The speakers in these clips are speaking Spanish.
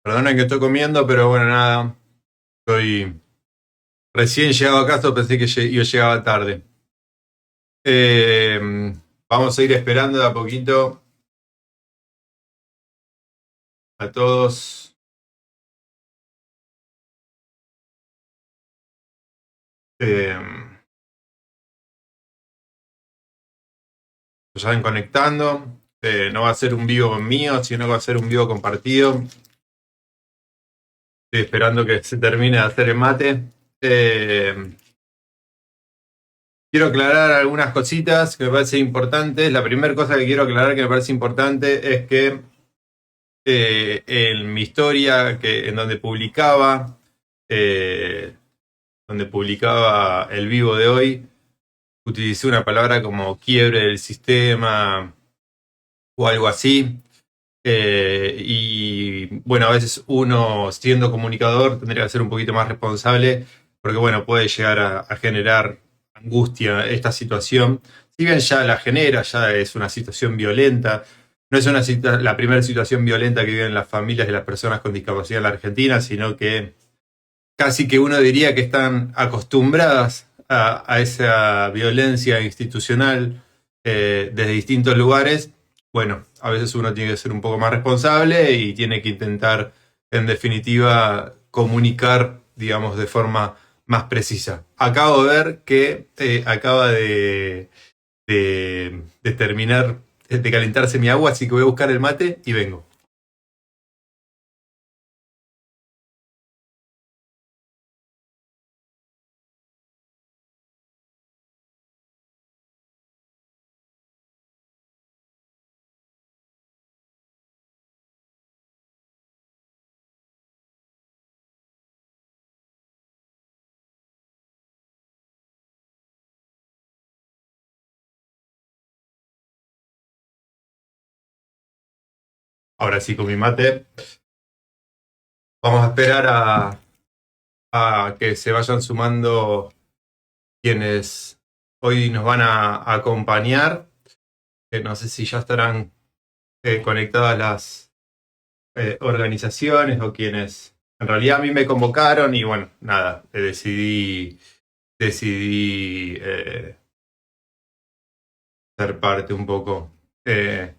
Perdonen que estoy comiendo, pero bueno, nada. Estoy recién llegado a casa, pensé que yo llegaba tarde. Eh, Vamos a ir esperando de a poquito a todos. eh, Se vayan conectando. No va a ser un vivo mío, sino que va a ser un vivo compartido. Estoy esperando que se termine de hacer el mate. Eh, Quiero aclarar algunas cositas que me parecen importantes. La primera cosa que quiero aclarar que me parece importante es que en mi historia, en eh, donde publicaba el vivo de hoy, utilicé una palabra como quiebre del sistema o algo así. Y bueno, a veces uno, siendo comunicador, tendría que ser un poquito más responsable, porque bueno, puede llegar a generar angustia esta situación. Si bien ya la genera, ya es una situación violenta, no es la primera situación violenta que viven las familias de las personas con discapacidad en la Argentina, sino que casi que uno diría que están acostumbradas a esa violencia institucional desde distintos lugares. Bueno, a veces uno tiene que ser un poco más responsable y tiene que intentar, en definitiva, comunicar, digamos, de forma más precisa. Acabo de ver que acaba de terminar de calentarse mi agua, así que voy a buscar el mate y vengo. Ahora sí, con mi mate. Vamos a esperar a que se vayan sumando quienes hoy nos van a acompañar. No sé si ya estarán conectadas las organizaciones o quienes en realidad a mí me convocaron y bueno, nada, decidí ser parte un poco eh,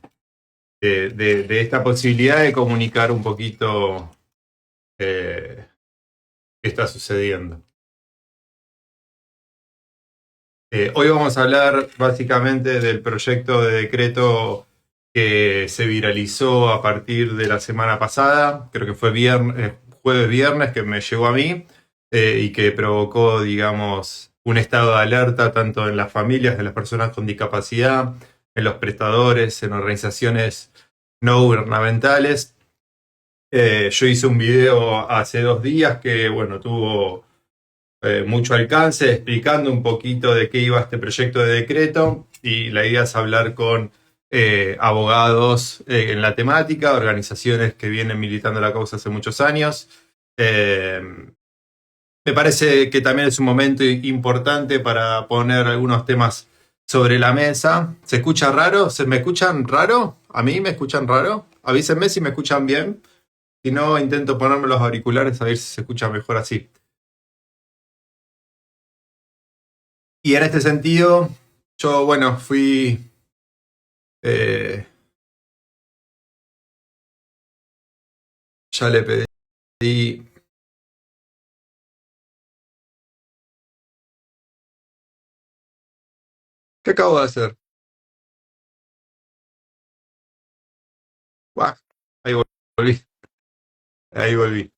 de esta posibilidad de comunicar un poquito qué está sucediendo. Hoy vamos a hablar básicamente del proyecto de decreto que se viralizó a partir de la semana pasada, creo que fue jueves viernes que me llegó a mí y que provocó, digamos, un estado de alerta tanto en las familias de las personas con discapacidad, en los prestadores, en organizaciones no gubernamentales. Yo hice un video hace 2 días que, bueno, tuvo mucho alcance, explicando un poquito de qué iba este proyecto de decreto y la idea es hablar con abogados en la temática, organizaciones que vienen militando la causa hace muchos años. Eh, Me parece que también es un momento importante para poner algunos temas sobre la mesa. ¿Se escucha raro? ¿Se me escuchan raro? ¿A mí me escuchan raro? Avísenme si me escuchan bien. Si no, intento ponerme los auriculares a ver si se escucha mejor así. Y en este sentido, yo, bueno, eh, ya le pedí, ¿qué acabo de hacer? Buah, ahí volví, ahí volví.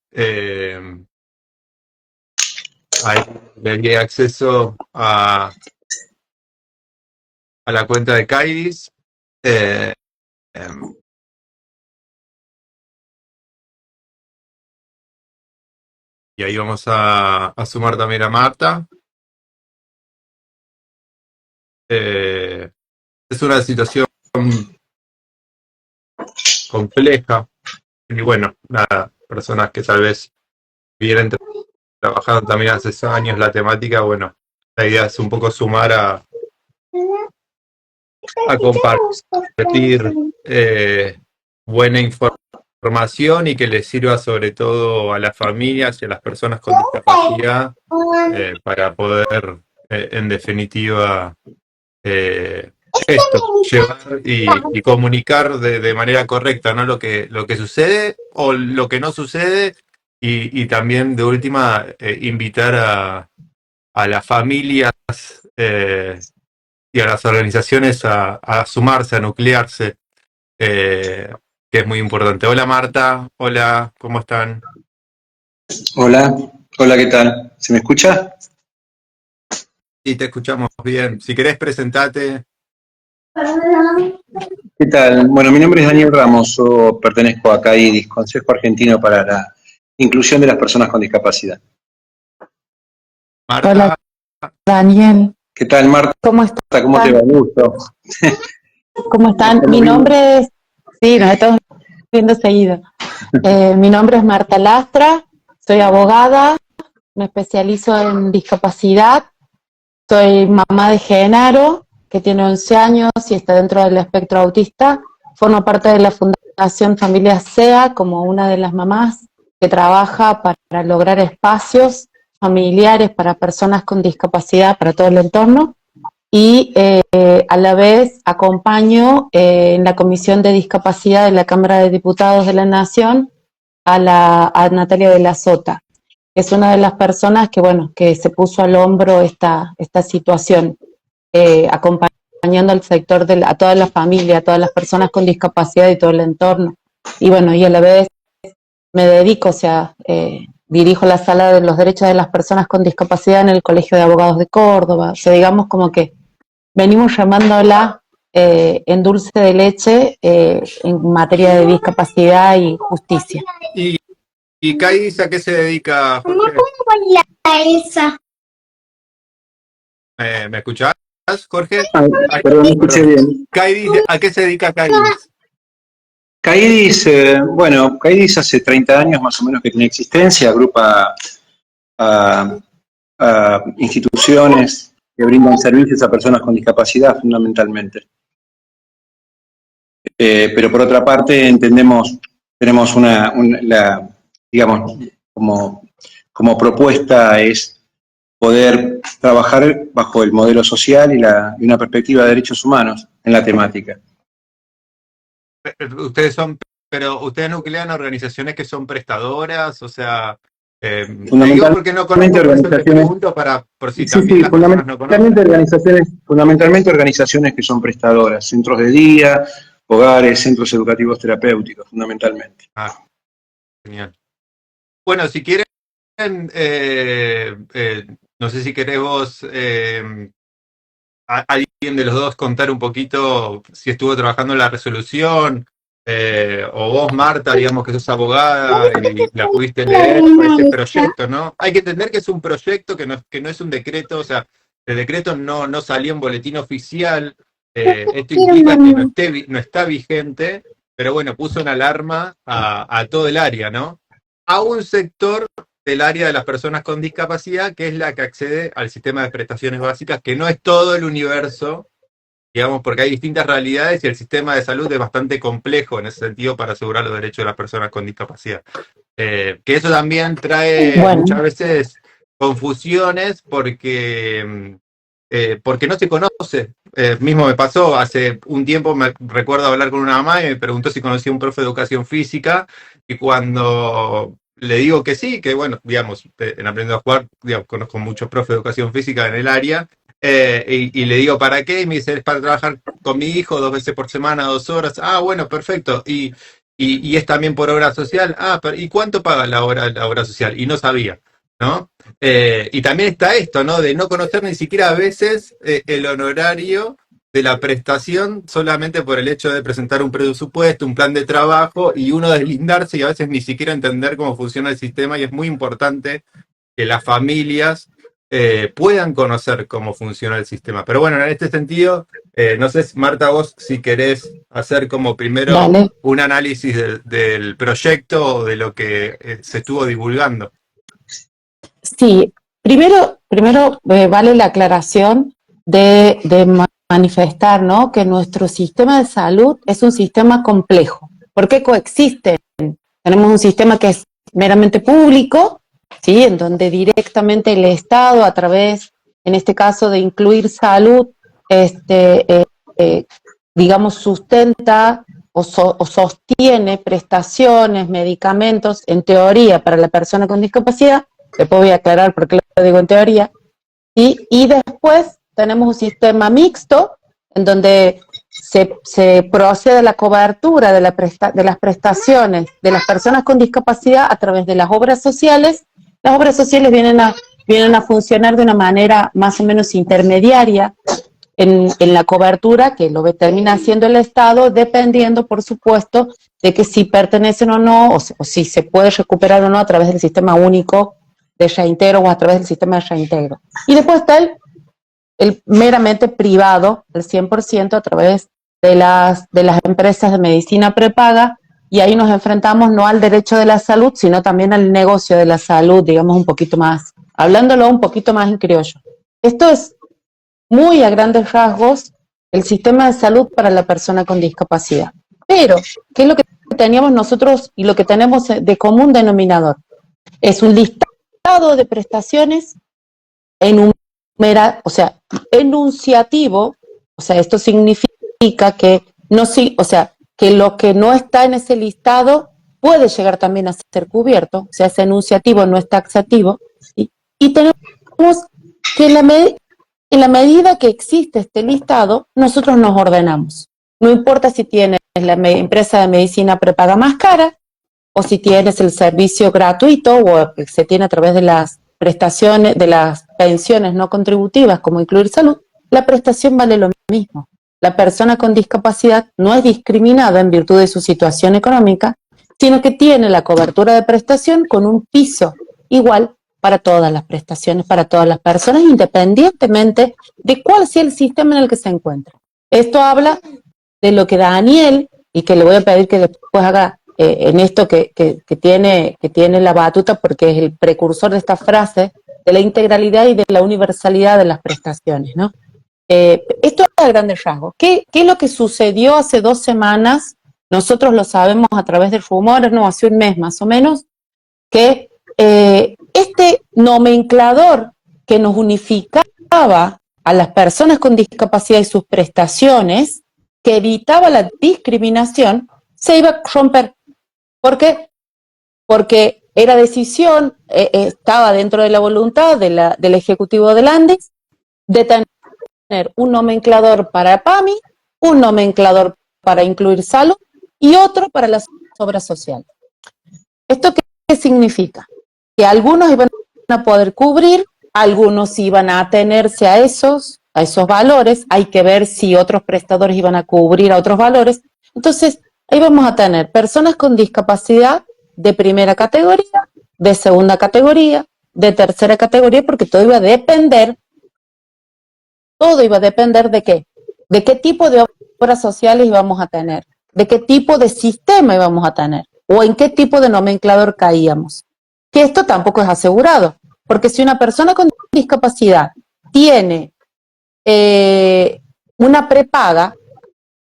Ahí le di acceso a la cuenta de Kaidis. eh, em, y ahí vamos a sumar también a Marta. Eh, es una situación compleja. Y bueno, nada, personas que tal vez vienen trabajando también hace años la temática, bueno, la idea es un poco sumar a compartir buena información información y que les sirva sobre todo a las familias y a las personas con discapacidad para poder, en definitiva, esto, llevar y comunicar de manera correcta, ¿no? Lo que sucede o lo que no sucede y también de última invitar a las familias y a las organizaciones a sumarse, a nuclearse, eh, que es muy importante. Hola Marta, hola, ¿cómo están? Hola, hola, ¿qué tal? ¿Se me escucha? Sí, te escuchamos bien. Si querés, presentate. ¿Qué tal? Bueno, mi nombre es Daniel Ramos, yo pertenezco a CAIDIS, Consejo Argentino para la Inclusión de las Personas con Discapacidad. Marta, Hola, Daniel. ¿Qué tal, Marta? ¿Cómo están? ¿Cómo te va? Gusto. ¿Cómo están? Mi nombre es... Sí, nos estamos viendo seguido. Mi nombre es Marta Lastra, soy abogada, me especializo en discapacidad, soy mamá de Genaro, que tiene 11 años y está dentro del espectro autista. Formo parte de la Fundación Familia SEA como una de las mamás que trabaja para lograr espacios familiares para personas con discapacidad para todo el entorno. Y a la vez acompaño en la Comisión de Discapacidad de la Cámara de Diputados de la Nación a Natalia de la Sota, que es una de las personas que, bueno, que se puso al hombro esta situación, acompañando al sector, a toda la familia, a todas las personas con discapacidad y todo el entorno. Y bueno, y a la vez me dedico, o sea, dirijo la Sala de los Derechos de las Personas con Discapacidad en el Colegio de Abogados de Córdoba. O sea, digamos como que venimos llamándola en dulce de leche en materia de discapacidad y justicia. ¿Y Caís a qué se dedica, Jorge? ¿Me escuchás, Jorge? Perdón, no escuché bien. Caidis, ¿a qué se dedica Caidis? CAIDIS, bueno, CAIDIS hace 30 años más o menos que tiene existencia, agrupa a instituciones que brindan servicios a personas con discapacidad fundamentalmente. Pero por otra parte tenemos digamos, como propuesta es poder trabajar bajo el modelo social y una perspectiva de derechos humanos en la temática. Pero ustedes nuclean organizaciones que son prestadoras, o sea, te digo porque no Fundamentalmente conozco, por eso te organizaciones, pregunto por si sí, también sí, las personas no conocen. fundamentalmente organizaciones que son prestadoras, centros de día, hogares, centros educativos terapéuticos, fundamentalmente. Ah, genial. Bueno, si quieren, no sé si querés vos, alguien de los dos contar un poquito si estuvo trabajando en la resolución, o vos, Marta, digamos que sos abogada y la pudiste leer para este proyecto, ¿no? Hay que entender que es un proyecto que no es un decreto, o sea, el decreto no salió en boletín oficial, esto implica que no está vigente, pero bueno, puso una alarma a todo el área, ¿no? A un sector del área de las personas con discapacidad, que es la que accede al sistema de prestaciones básicas, que no es todo el universo, digamos, porque hay distintas realidades y el sistema de salud es bastante complejo en ese sentido para asegurar los derechos de las personas con discapacidad. Que eso también trae muchas veces confusiones porque no se conoce. Mismo me pasó, hace un tiempo me recuerdo hablar con una mamá y me preguntó si conocía un profe de educación física y cuando le digo que sí, que bueno, digamos, en Aprendiendo a Jugar, digamos, conozco muchos profes de educación física en el área, y le digo, ¿para qué? Y me dice, es para trabajar con mi hijo 2 veces por semana, 2 horas. Ah, bueno, perfecto. Y es también por obra social. Ah, pero ¿y cuánto paga la obra social? Y no sabía, ¿no? Y también está esto, ¿no? De no conocer ni siquiera a veces el honorario de la prestación solamente por el hecho de presentar un presupuesto, un plan de trabajo y uno deslindarse y a veces ni siquiera entender cómo funciona el sistema y es muy importante que las familias puedan conocer cómo funciona el sistema. Pero bueno, en este sentido, no sé, Marta, vos si querés hacer como primero Dale. un análisis del proyecto o de lo que se estuvo divulgando. Sí, primero vale la aclaración de manifestar, ¿no?, que nuestro sistema de salud es un sistema complejo. ¿Por qué coexisten? Tenemos un sistema que es meramente público, ¿sí? En donde directamente el Estado, a través, en este caso, de incluir salud, digamos, sustenta o sostiene prestaciones, medicamentos, en teoría, para la persona con discapacidad. Después voy a aclarar por qué lo digo en teoría. Y después tenemos un sistema mixto, en donde se procede a la cobertura de las prestaciones de las personas con discapacidad a través de las obras sociales. Las obras sociales vienen a funcionar de una manera más o menos intermediaria en la cobertura, que lo termina haciendo el Estado, dependiendo, por supuesto, de que si pertenecen o no, o si se puede recuperar o no a través del sistema único de reintegro o a través del sistema de reintegro. Y después está el meramente privado, el 100%, a través de las empresas de medicina prepaga, y ahí nos enfrentamos no al derecho de la salud, sino también al negocio de la salud, digamos un poquito más, hablándolo un poquito más en criollo. Esto es muy a grandes rasgos el sistema de salud para la persona con discapacidad. Pero, ¿qué es lo que teníamos nosotros y lo que tenemos de común denominador? Es un listado de prestaciones enunciativo, o sea, esto significa que que lo que no está en ese listado puede llegar también a ser cubierto, o sea, ese enunciativo no es taxativo, y tenemos que en la medida que existe este listado, nosotros nos ordenamos. No importa si tienes la empresa de medicina prepaga más cara, o si tienes el servicio gratuito, o que se tiene a través de las prestaciones, de las pensiones no contributivas, como incluir salud, la prestación vale lo mismo. La persona con discapacidad no es discriminada en virtud de su situación económica, sino que tiene la cobertura de prestación con un piso igual para todas las prestaciones, para todas las personas, independientemente de cuál sea el sistema en el que se encuentra. Esto habla de lo que Daniel, y que le voy a pedir que después haga en esto que tiene la batuta, porque es el precursor de esta frase, de la integralidad y de la universalidad de las prestaciones, ¿no? Esto es a grandes rasgos. ¿Qué es lo que sucedió hace 2 semanas? Nosotros lo sabemos a través de rumores, no, hace un mes más o menos, que este nomenclador que nos unificaba a las personas con discapacidad y sus prestaciones, que evitaba la discriminación, se iba a romper. ¿Por qué? Porque era decisión, estaba dentro de la voluntad del Ejecutivo del Andes de tener un nomenclador para PAMI, un nomenclador para incluir salud y otro para las obras sociales. ¿Esto qué significa? Que algunos iban a poder cubrir, algunos iban a atenerse a esos valores, hay que ver si otros prestadores iban a cubrir a otros valores. Entonces, ahí vamos a tener personas con discapacidad de primera categoría, de segunda categoría, de tercera categoría, porque todo iba a depender de qué, de qué tipo de obras sociales íbamos a tener, de qué tipo de sistema íbamos a tener, o en qué tipo de nomenclador caíamos. Que esto tampoco es asegurado, porque si una persona con discapacidad tiene una prepaga,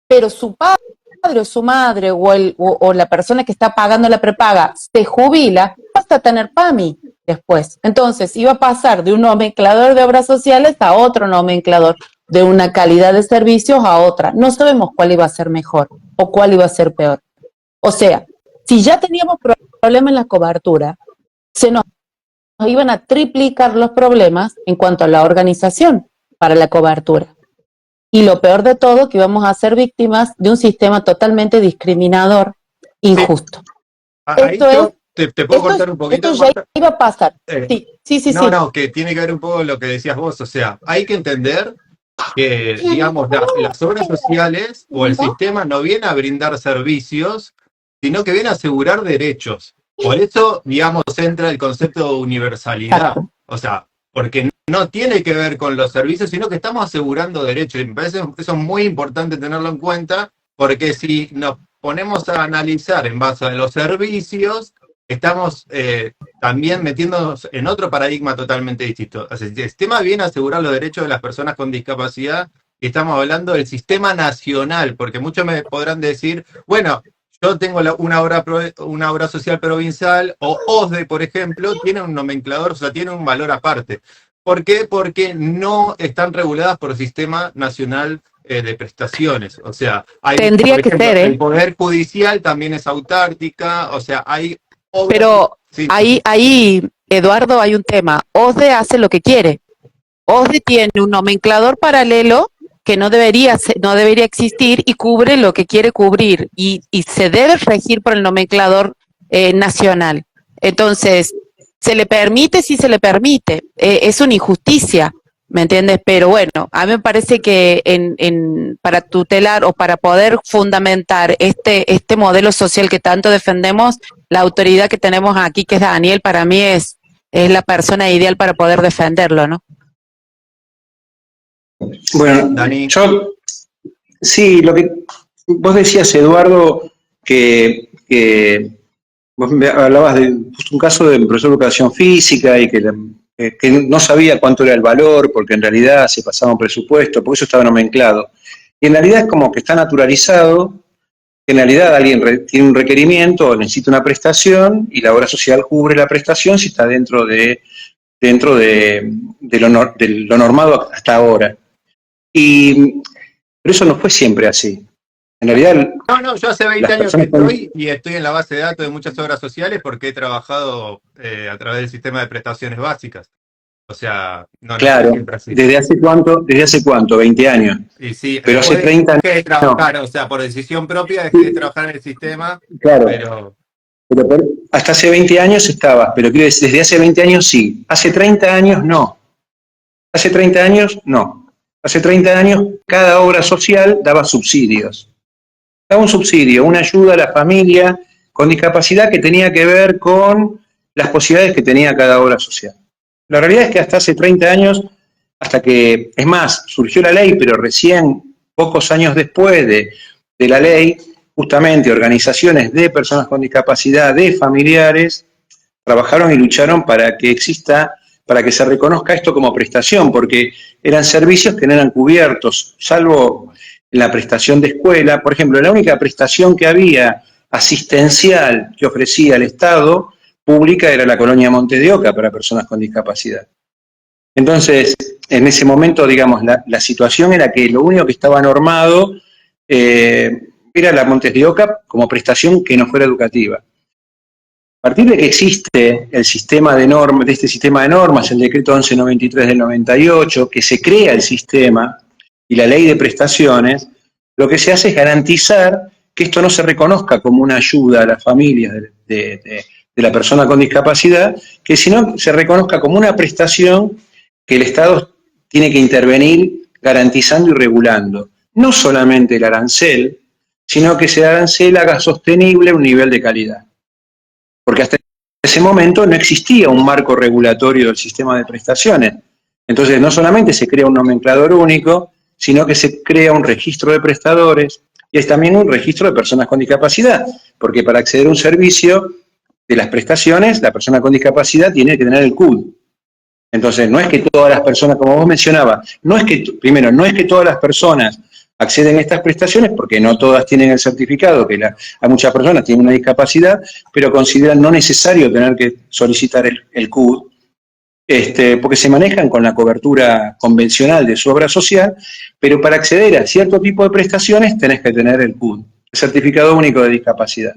pero su padre o su madre o la persona que está pagando la prepaga se jubila, basta tener PAMI después. Entonces iba a pasar de un nomenclador de obras sociales a otro nomenclador, de una calidad de servicios a otra. No sabemos cuál iba a ser mejor o cuál iba a ser peor. O sea, si ya teníamos problemas en la cobertura, se nos iban a triplicar los problemas en cuanto a la organización para la cobertura. Y lo peor de todo, que íbamos a ser víctimas de un sistema totalmente discriminador, injusto. Sí. ¿Te puedo cortar un poquito? Esto ya iba a pasar. Sí. No, que tiene que ver un poco lo que decías vos. O sea, hay que entender que, digamos, las obras sociales o el sistema no viene a brindar servicios, sino que viene a asegurar derechos. Por eso, digamos, entra el concepto de universalidad. O sea, porque no tiene que ver con los servicios, sino que estamos asegurando derechos. Y me parece eso es muy importante tenerlo en cuenta, porque si nos ponemos a analizar en base a los servicios, estamos también metiéndonos en otro paradigma totalmente distinto. O sea, el sistema viene a asegurar los derechos de las personas con discapacidad, y estamos hablando del sistema nacional, porque muchos me podrán decir, bueno, yo tengo una obra social provincial, o OSDE, por ejemplo, tiene un nomenclador, o sea, tiene un valor aparte. ¿Por qué? Porque no están reguladas por el Sistema Nacional de Prestaciones. O sea, hay, Tendría por que ejemplo, ser, ¿eh? el Poder Judicial también es autárquica, o sea, hay obras... Pero Sí, ahí, Eduardo, hay un tema. OSDE hace lo que quiere. OSDE tiene un nomenclador paralelo que no debería existir y cubre lo que quiere cubrir y se debe regir por el nomenclador nacional. Entonces, se le permite, sí se le permite. Es una injusticia, ¿me entiendes? Pero bueno, a mí me parece que para tutelar o para poder fundamentar este modelo social que tanto defendemos, la autoridad que tenemos aquí, que es Daniel, para mí es la persona ideal para poder defenderlo, ¿no? Bueno, Dani. yo, sí, lo que vos decías, Eduardo, que vos me hablabas de justo un caso de un profesor de educación física y que no sabía cuánto era el valor, porque en realidad se pasaba un presupuesto, porque eso estaba nomenclado. Y en realidad es como que está naturalizado, que en realidad alguien tiene un requerimiento o necesita una prestación y la obra social cubre la prestación si está dentro de lo normado hasta ahora. Pero eso no fue siempre así. En realidad, No, yo hace 20 las años que personas con... estoy en la base de datos de muchas obras sociales porque he trabajado a través del sistema de prestaciones básicas. O sea, no fue Claro, siempre así. ¿desde hace cuánto? Desde hace cuánto, 20 años. Y sí, Pero hace después 30 dejé de años trabajar, o sea, por decisión propia dejé de trabajar en el sistema, no. Claro, pero pero hasta hace 20 años estabas, pero quiero decir, desde hace 20 años sí. Hace 30 años no. Hace 30 años no. Hace 30 años cada obra social daba subsidios. Daba un subsidio, una ayuda a la familia con discapacidad que tenía que ver con las posibilidades que tenía cada obra social. La realidad es que hasta hace 30 años, hasta que, es más, surgió la ley, pero recién, pocos años después de la ley, justamente organizaciones de personas con discapacidad, de familiares, trabajaron y lucharon para que exista, para que se reconozca esto como prestación, porque eran servicios que no eran cubiertos, salvo en la prestación de escuela. Por ejemplo, la única prestación que había asistencial que ofrecía el Estado pública era la colonia Montes de Oca para personas con discapacidad. Entonces, en ese momento, digamos, la situación era que lo único que estaba normado era la Montes de Oca como prestación que no fuera educativa. A partir de que existe el sistema de normas, este sistema de normas, el decreto 1193 del 98, que se crea el sistema y la ley de prestaciones, lo que se hace es garantizar que esto no se reconozca como una ayuda a las familias de la persona con discapacidad, que sino se reconozca como una prestación que el Estado tiene que intervenir garantizando y regulando. No solamente el arancel, sino que ese arancel haga sostenible un nivel de calidad. Porque hasta ese momento no existía un marco regulatorio del sistema de prestaciones. Entonces, no solamente se crea un nomenclador único, sino que se crea un registro de prestadores y es también un registro de personas con discapacidad, porque para acceder a un servicio de las prestaciones, la persona con discapacidad tiene que tener el CUD. Entonces, no es que todas las personas, como vos mencionabas, no es que todas las personas acceden a estas prestaciones, porque no todas tienen el certificado, que hay muchas personas que tienen una discapacidad, pero consideran no necesario tener que solicitar el CUD, porque se manejan con la cobertura convencional de su obra social, pero para acceder a cierto tipo de prestaciones tenés que tener el CUD, el Certificado Único de Discapacidad.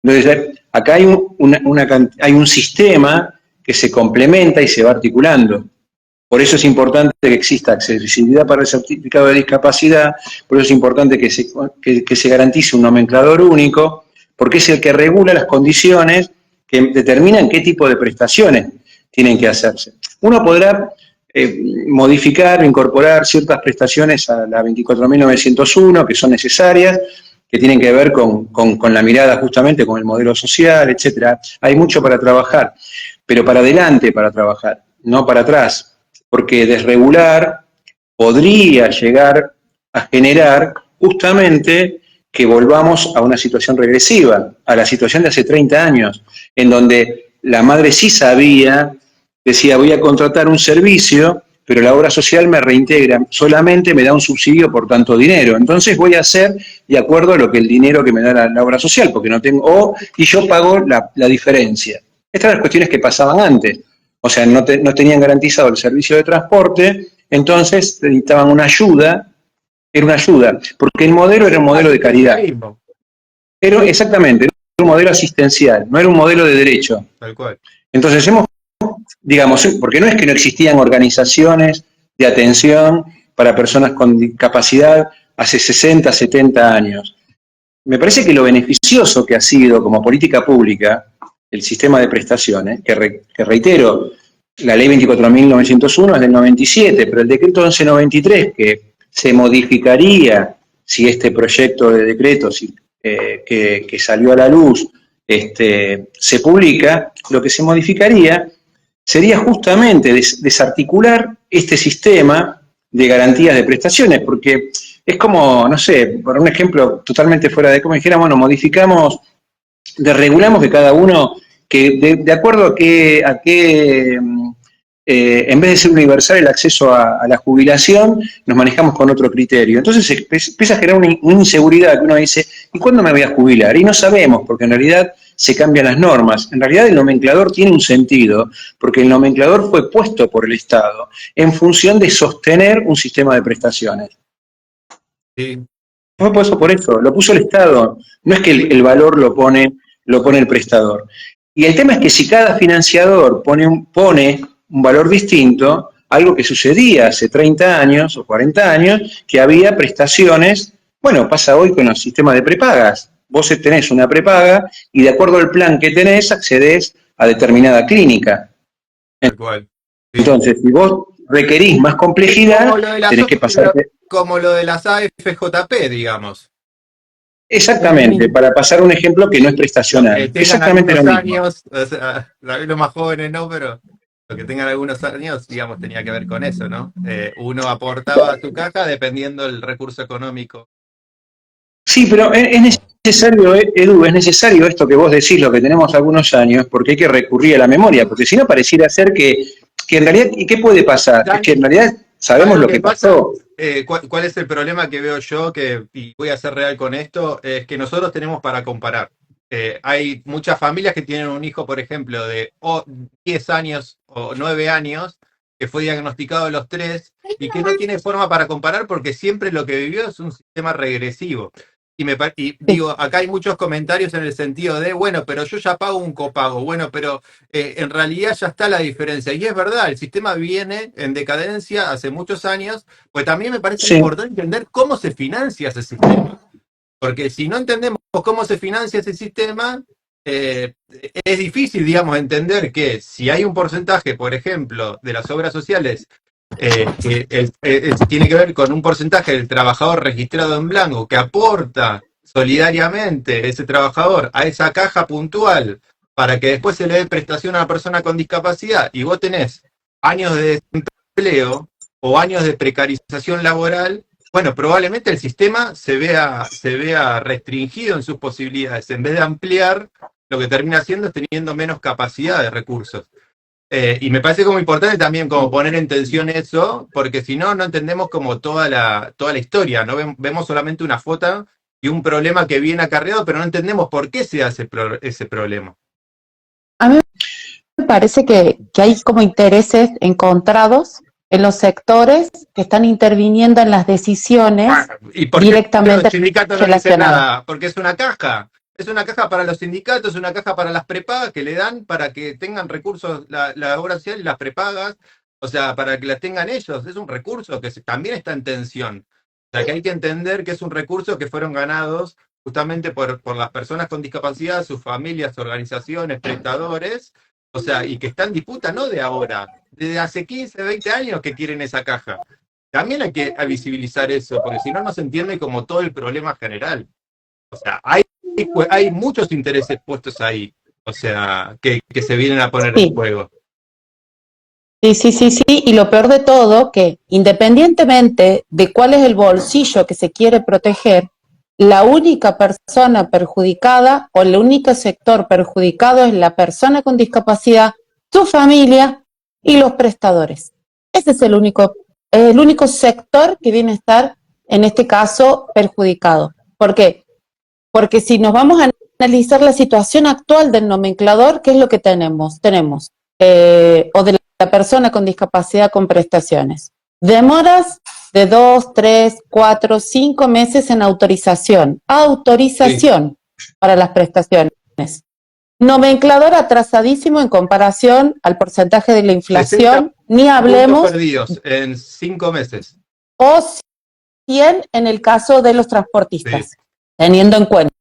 Entonces, acá hay un sistema que se complementa y se va articulando. Por eso es importante que exista accesibilidad para el certificado de discapacidad, por eso es importante que se garantice un nomenclador único, porque es el que regula las condiciones que determinan qué tipo de prestaciones tienen que hacerse. Uno podrá modificar o incorporar ciertas prestaciones a la 24.901 que son necesarias, que tienen que ver con la mirada justamente con el modelo social, etcétera. Hay mucho para trabajar, pero para adelante para trabajar, no para atrás. Porque desregular podría llegar a generar justamente que volvamos a una situación regresiva, a la situación de hace 30 años, en donde la madre sí sabía, decía voy a contratar un servicio, pero la obra social me reintegra, solamente me da un subsidio por tanto dinero. Entonces voy a hacer de acuerdo a lo que el dinero que me da la obra social, porque no tengo, y yo pago la diferencia. Estas eran las cuestiones que pasaban antes. O sea, no tenían garantizado el servicio de transporte, entonces necesitaban una ayuda, era una ayuda, porque el modelo era un modelo de caridad. Era, exactamente, era un modelo asistencial, no era un modelo de derecho. Tal cual. Entonces digamos, porque no es que no existían organizaciones de atención para personas con discapacidad hace 60, 70 años. Me parece que lo beneficioso que ha sido como política pública el sistema de prestaciones, que reitero, la ley 24.901 es del 97, pero el decreto 1193, que se modificaría si este proyecto de decreto que salió a la luz se publica, lo que se modificaría sería justamente desarticular este sistema de garantías de prestaciones, porque es como, no sé, por un ejemplo totalmente fuera de como dijéramos, bueno, modificamos, regulamos que cada uno, que de acuerdo a qué en vez de ser universal el acceso a la jubilación, nos manejamos con otro criterio. Entonces empieza a generar una inseguridad que uno dice, ¿y cuándo me voy a jubilar? Y no sabemos, porque en realidad se cambian las normas. En realidad el nomenclador tiene un sentido, porque el nomenclador fue puesto por el Estado en función de sostener un sistema de prestaciones. Sí. Fue puesto por eso, lo puso el Estado, no es que el valor lo pone el prestador. Y el tema es que si cada financiador pone un valor distinto, algo que sucedía hace 30 años o 40 años, que había prestaciones, bueno, pasa hoy con los sistemas de prepagas. Vos tenés una prepaga y de acuerdo al plan que tenés, accedes a determinada clínica. Tal cual. Sí. Entonces, si vos requerís más complejidad, tenés que pasarte... Como lo de las AFJP, digamos. Exactamente, para pasar un ejemplo que no es prestacional. Exactamente lo mismo. Años, o sea, los más jóvenes no, pero los que tengan algunos años, digamos, tenía que ver con eso, ¿no? Uno aportaba a su caja dependiendo del recurso económico. Sí, pero es necesario, Edu, es necesario esto que vos decís, lo que tenemos algunos años, porque hay que recurrir a la memoria, porque si no pareciera ser que en realidad, ¿y qué puede pasar? Es que en realidad sabemos lo que pasó. ¿Cuál es el problema que veo yo, y voy a ser real con esto? Es que nosotros tenemos para comparar. Hay muchas familias que tienen un hijo, por ejemplo, de 10 años o 9 años, que fue diagnosticado a los 3 y que no tiene forma para comparar porque siempre lo que vivió es un sistema regresivo. Y digo, acá hay muchos comentarios en el sentido de, bueno, pero yo ya pago un copago, bueno, pero en realidad ya está la diferencia. Y es verdad, el sistema viene en decadencia hace muchos años, pues también me parece importante entender cómo se financia ese sistema. Porque si no entendemos cómo se financia ese sistema, es difícil, digamos, entender que si hay un porcentaje, por ejemplo, de las obras sociales que tiene que ver con un porcentaje del trabajador registrado en blanco que aporta solidariamente ese trabajador a esa caja puntual para que después se le dé prestación a una persona con discapacidad y vos tenés años de desempleo o años de precarización laboral, bueno, probablemente el sistema se vea restringido en sus posibilidades. En vez de ampliar, lo que termina haciendo es teniendo menos capacidad de recursos. Y me parece como importante también como poner en tensión eso, porque si no, no entendemos como toda la historia, ¿no? Vemos solamente una foto y un problema que viene acarreado, pero no entendemos por qué se hace ese problema. A mí me parece que hay como intereses encontrados en los sectores que están interviniendo en las decisiones ¿Y por directamente los sindicatos no dicen relacionadas? nada? Porque es una caja. Es una caja para los sindicatos, es una caja para las prepagas que le dan para que tengan recursos la obra social y las prepagas, o sea, para que las tengan ellos. Es un recurso que también está en tensión. O sea, que hay que entender que es un recurso que fueron ganados justamente por las personas con discapacidad, sus familias, organizaciones, prestadores, o sea, y que están en disputa no de ahora, desde hace 15, 20 años que quieren esa caja. También hay que visibilizar eso, porque si no, no se entiende como todo el problema general. O sea, hay muchos intereses puestos ahí, o sea, que se vienen a poner en juego. Sí, y lo peor de todo, que independientemente de cuál es el bolsillo que se quiere proteger, la única persona perjudicada o el único sector perjudicado es la persona con discapacidad, su familia y los prestadores. ese es el único sector que viene a estar, en este caso, perjudicado. ¿Por qué? Porque si nos vamos a analizar la situación actual del nomenclador, ¿qué es lo que tenemos? Tenemos, o de la persona con discapacidad con prestaciones, demoras de 2, 3, 4, 5 meses en autorización para las prestaciones. Nomenclador atrasadísimo en comparación al porcentaje de la inflación, ni hablemos, perdidos en 5 meses. o 100 en el caso de los transportistas, teniendo en cuenta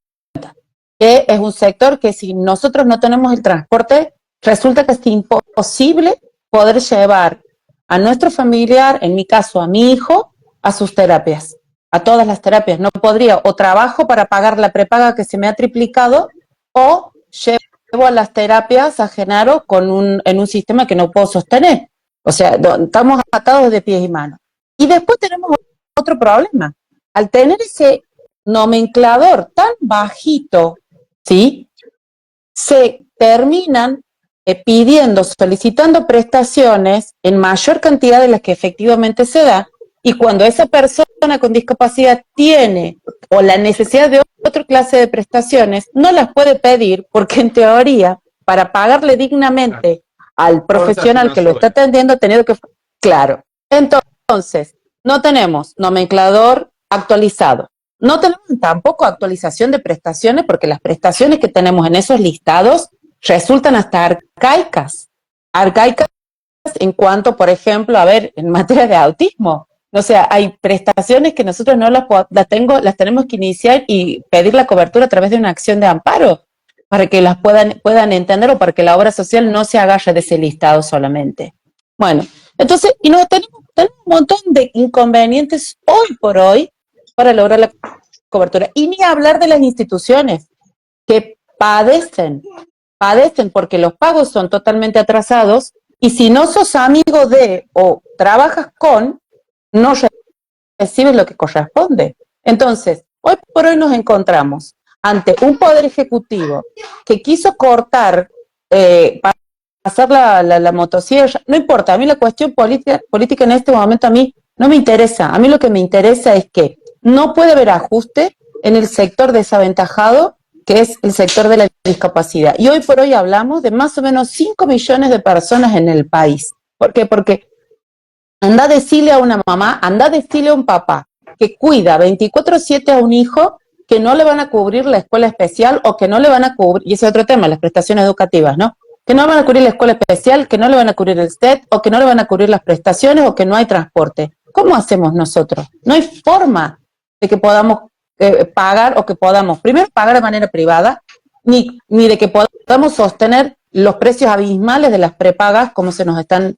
que es un sector que si nosotros no tenemos el transporte, resulta que es imposible poder llevar a nuestro familiar, en mi caso a mi hijo, a sus terapias, a todas las terapias. No podría, o trabajo para pagar la prepaga que se me ha triplicado, o llevo a las terapias a Genaro en un sistema que no puedo sostener. O sea, estamos atados de pies y manos. Y después tenemos otro problema. Al tener ese nomenclador tan bajito, ¿sí? Se terminan solicitando prestaciones en mayor cantidad de las que efectivamente se da, y cuando esa persona con discapacidad tiene o la necesidad de otra clase de prestaciones, no las puede pedir porque en teoría, para pagarle dignamente al profesional que lo está atendiendo, ha tenido que... Claro. Entonces, no tenemos nomenclador actualizado. No tenemos tampoco actualización de prestaciones, porque las prestaciones que tenemos en esos listados resultan hasta arcaicas. Arcaicas en cuanto, por ejemplo, en materia de autismo. O sea, hay prestaciones que nosotros no las tenemos que iniciar y pedir la cobertura a través de una acción de amparo para que las puedan entender, o para que la obra social no se agarre de ese listado solamente. Bueno, entonces, y tenemos un montón de inconvenientes hoy por hoy para lograr la cobertura. Y ni hablar de las instituciones que padecen porque los pagos son totalmente atrasados, y si no sos amigo de o trabajas con, no recibes lo que corresponde. Entonces, hoy por hoy nos encontramos ante un poder ejecutivo que quiso cortar, pasar la motosierra. No importa, a mí la cuestión política en este momento a mí no me interesa. A mí lo que me interesa es que no puede haber ajuste en el sector desaventajado, que es el sector de la discapacidad. Y hoy por hoy hablamos de más o menos 5 millones de personas en el país. ¿Por qué? Porque anda a decirle a una mamá, anda a decirle a un papá que cuida 24/7 a un hijo, que no le van a cubrir la escuela especial, o que no le van a cubrir, y ese es otro tema, las prestaciones educativas, ¿no? Que no le van a cubrir la escuela especial, que no le van a cubrir el STED, o que no le van a cubrir las prestaciones, o que no hay transporte. ¿Cómo hacemos nosotros? No hay forma de que podamos pagar, o que podamos primero pagar de manera privada, ni de que podamos sostener los precios abismales de las prepagas como se nos están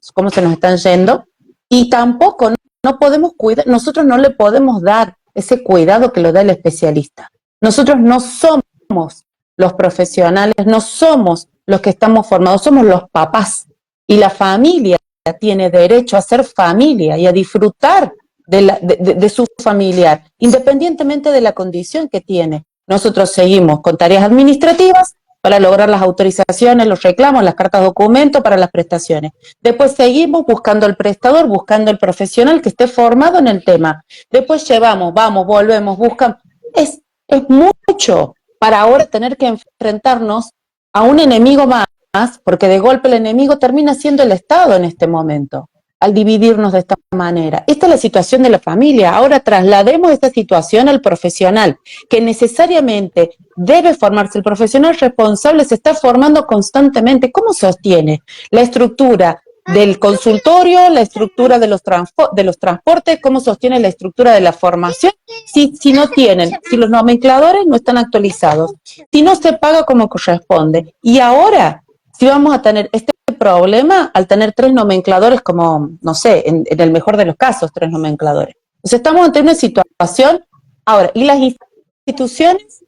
yendo, y tampoco no podemos cuidar, nosotros no le podemos dar ese cuidado que lo da el especialista. Nosotros no somos los profesionales, no somos los que estamos formados, somos los papás, y la familia tiene derecho a ser familia y a disfrutar de su familiar, independientemente de la condición que tiene. Nosotros seguimos con tareas administrativas para lograr las autorizaciones, los reclamos, las cartas de documento para las prestaciones. Después seguimos buscando el prestador, buscando el profesional que esté formado en el tema. Después vamos, volvemos, buscamos. Es mucho para ahora tener que enfrentarnos a un enemigo más, porque de golpe el enemigo termina siendo el Estado en este momento, al dividirnos de esta manera. Esta es la situación de la familia. Ahora traslademos esta situación al profesional, que necesariamente debe formarse. El profesional responsable se está formando constantemente. ¿Cómo sostiene la estructura del consultorio, la estructura de los transportes? ¿Cómo sostiene la estructura de la formación? Si los nomencladores no están actualizados, si no se paga como corresponde. Y ahora, si vamos a tener este problema al tener 3 nomencladores, como, no sé, en el mejor de los casos, 3 nomencladores. Entonces estamos ante una situación. Ahora, y las instituciones,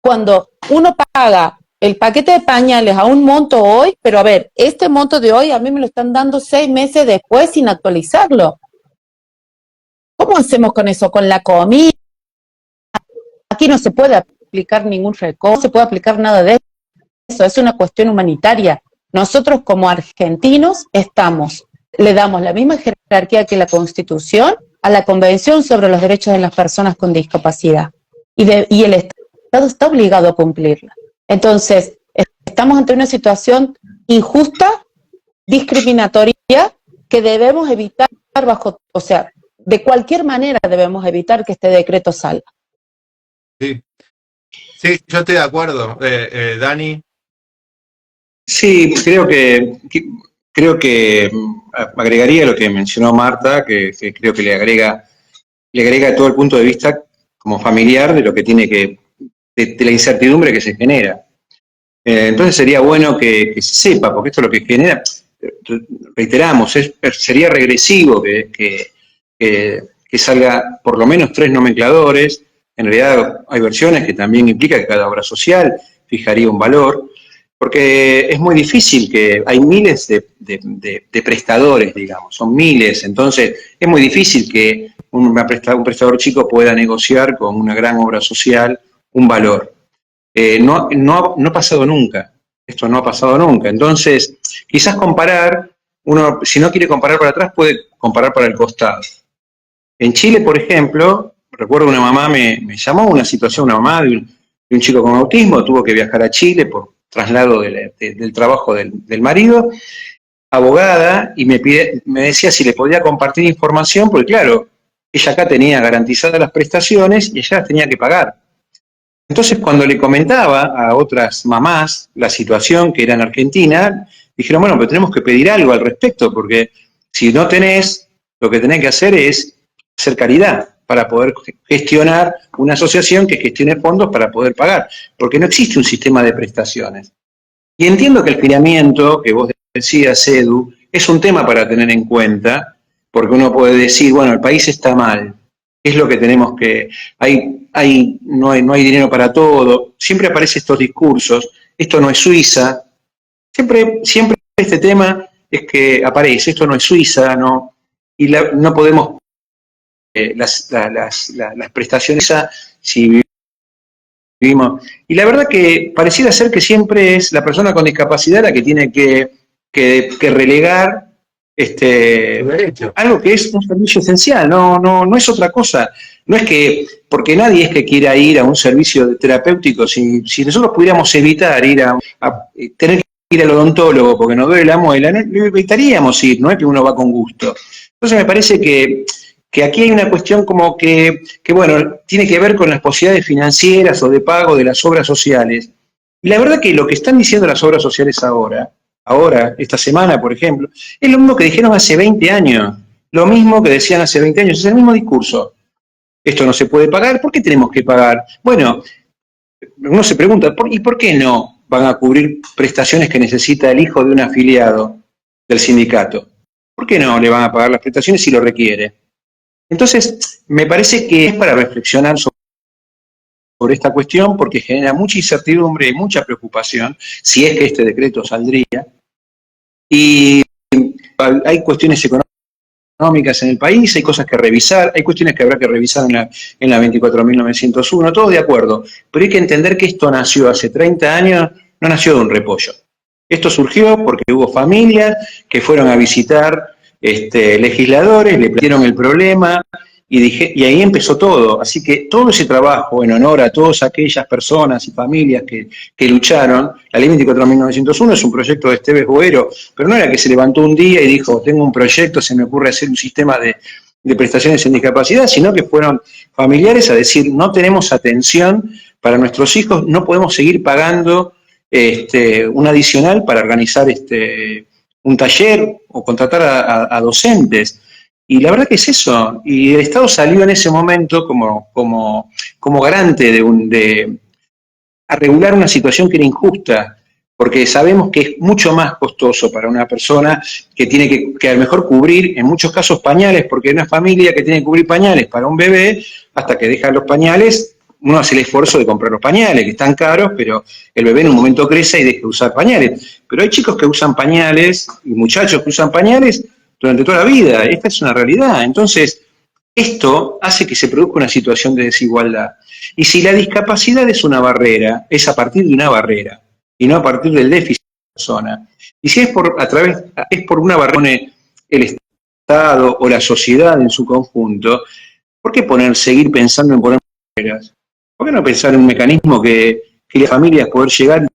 cuando uno paga el paquete de pañales a un monto hoy, pero este monto de hoy a mí me lo están dando 6 meses después sin actualizarlo. ¿Cómo hacemos con eso? Con la comida. Aquí no se puede aplicar ningún recurso, no se puede aplicar nada de eso, es una cuestión humanitaria. Nosotros como argentinos estamos le damos la misma jerarquía que la Constitución a la Convención sobre los Derechos de las Personas con Discapacidad. Y el Estado está obligado a cumplirla. Entonces, estamos ante una situación injusta, discriminatoria, que debemos evitar o sea, de cualquier manera debemos evitar que este decreto salga. Sí, sí, yo estoy de acuerdo. Dani. Sí, creo que agregaría lo que mencionó Marta, que creo que le agrega todo el punto de vista como familiar de lo que tiene de la incertidumbre que se genera. Entonces sería bueno que se sepa, porque esto es lo que genera, reiteramos, sería regresivo que salga por lo menos 3 nomencladores. En realidad hay versiones que también implica que cada obra social fijaría un valor, porque es muy difícil, que hay miles de prestadores, digamos, son miles, entonces es muy difícil que un prestador chico pueda negociar con una gran obra social un valor. No ha pasado nunca, esto no ha pasado nunca, entonces quizás comparar, uno si no quiere comparar para atrás puede comparar para el costado. En Chile, por ejemplo, recuerdo una mamá me llamó una situación, una mamá de un chico con autismo, tuvo que viajar a Chile por traslado del trabajo del marido, abogada, y me decía si le podía compartir información, porque claro, ella acá tenía garantizadas las prestaciones y ella las tenía que pagar. Entonces, cuando le comentaba a otras mamás la situación que era en Argentina, dijeron, bueno, pero tenemos que pedir algo al respecto, porque si no tenés, lo que tenés que hacer es hacer caridad para poder gestionar una asociación que gestione fondos para poder pagar, porque no existe un sistema de prestaciones. Y entiendo que el financiamiento, que vos decías, Edu, es un tema para tener en cuenta, porque uno puede decir, bueno, el país está mal, ¿qué es lo que tenemos que...? No hay dinero para todo, siempre aparecen estos discursos, esto no es Suiza, siempre este tema es que aparece, esto no es Suiza, no, y no podemos, las prestaciones, si vivimos, y la verdad que pareciera ser que siempre es la persona con discapacidad la que tiene que relegar algo que es un servicio esencial, no es otra cosa. No es que, porque nadie es que quiera ir a un servicio terapéutico, si nosotros pudiéramos evitar tener que ir al odontólogo porque nos duele la muela, lo evitaríamos ir, no es que uno va con gusto. Entonces me parece que aquí hay una cuestión como que, bueno, tiene que ver con las posibilidades financieras o de pago de las obras sociales. Y la verdad que lo que están diciendo las obras sociales ahora, esta semana, por ejemplo, es lo mismo que dijeron hace 20 años, lo mismo que decían hace 20 años, es el mismo discurso. Esto no se puede pagar, ¿por qué tenemos que pagar? Bueno, uno se pregunta, ¿y por qué no van a cubrir prestaciones que necesita el hijo de un afiliado del sindicato? ¿Por qué no le van a pagar las prestaciones si lo requiere? Entonces, me parece que es para reflexionar sobre esta cuestión, porque genera mucha incertidumbre y mucha preocupación, si es que este decreto saldría. Y hay cuestiones económicas en el país, hay cosas que revisar, hay cuestiones que habrá que revisar en la 24.901, todos de acuerdo, pero hay que entender que esto nació hace 30 años, no nació de un repollo. Esto surgió porque hubo familias que fueron a visitar legisladores, le plantearon el problema y ahí empezó todo. Así que todo ese trabajo en honor a todas aquellas personas y familias que lucharon, la ley 24.901 es un proyecto de Esteves Boero, pero no era que se levantó un día y dijo, tengo un proyecto, se me ocurre hacer un sistema de prestaciones en discapacidad, sino que fueron familiares a decir, no tenemos atención para nuestros hijos, no podemos seguir pagando un adicional para organizar un taller o contratar a docentes. Y la verdad que es eso. Y el Estado salió en ese momento como garante a regular una situación que era injusta, porque sabemos que es mucho más costoso para una persona que tiene que a lo mejor cubrir, en muchos casos, pañales, porque una familia que tiene que cubrir pañales para un bebé, hasta que deja los pañales, uno hace el esfuerzo de comprar los pañales, que están caros, pero el bebé en un momento crece y deja de usar pañales. Pero hay chicos que usan pañales y muchachos que usan pañales durante toda la vida. Esta es una realidad. Entonces, esto hace que se produzca una situación de desigualdad. Y si la discapacidad es una barrera, es a partir de una barrera, y no a partir del déficit de la persona. Y si es por una barrera el Estado o la sociedad en su conjunto, ¿por qué seguir pensando en poner barreras? ¿Por qué no pensar en un mecanismo que las familias poder llegar,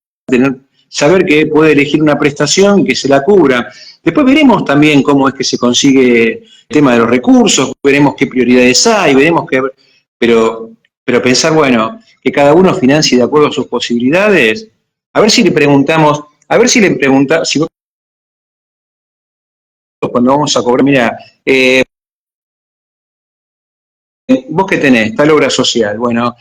saber que puede elegir una prestación y que se la cubra? Después veremos también cómo es que se consigue el tema de los recursos, veremos qué prioridades hay, veremos qué... Pero pensar, bueno, que cada uno financie de acuerdo a sus posibilidades, a ver si le preguntamos, si cuando vamos a cobrar, mira, vos que tenés tal obra social, bueno,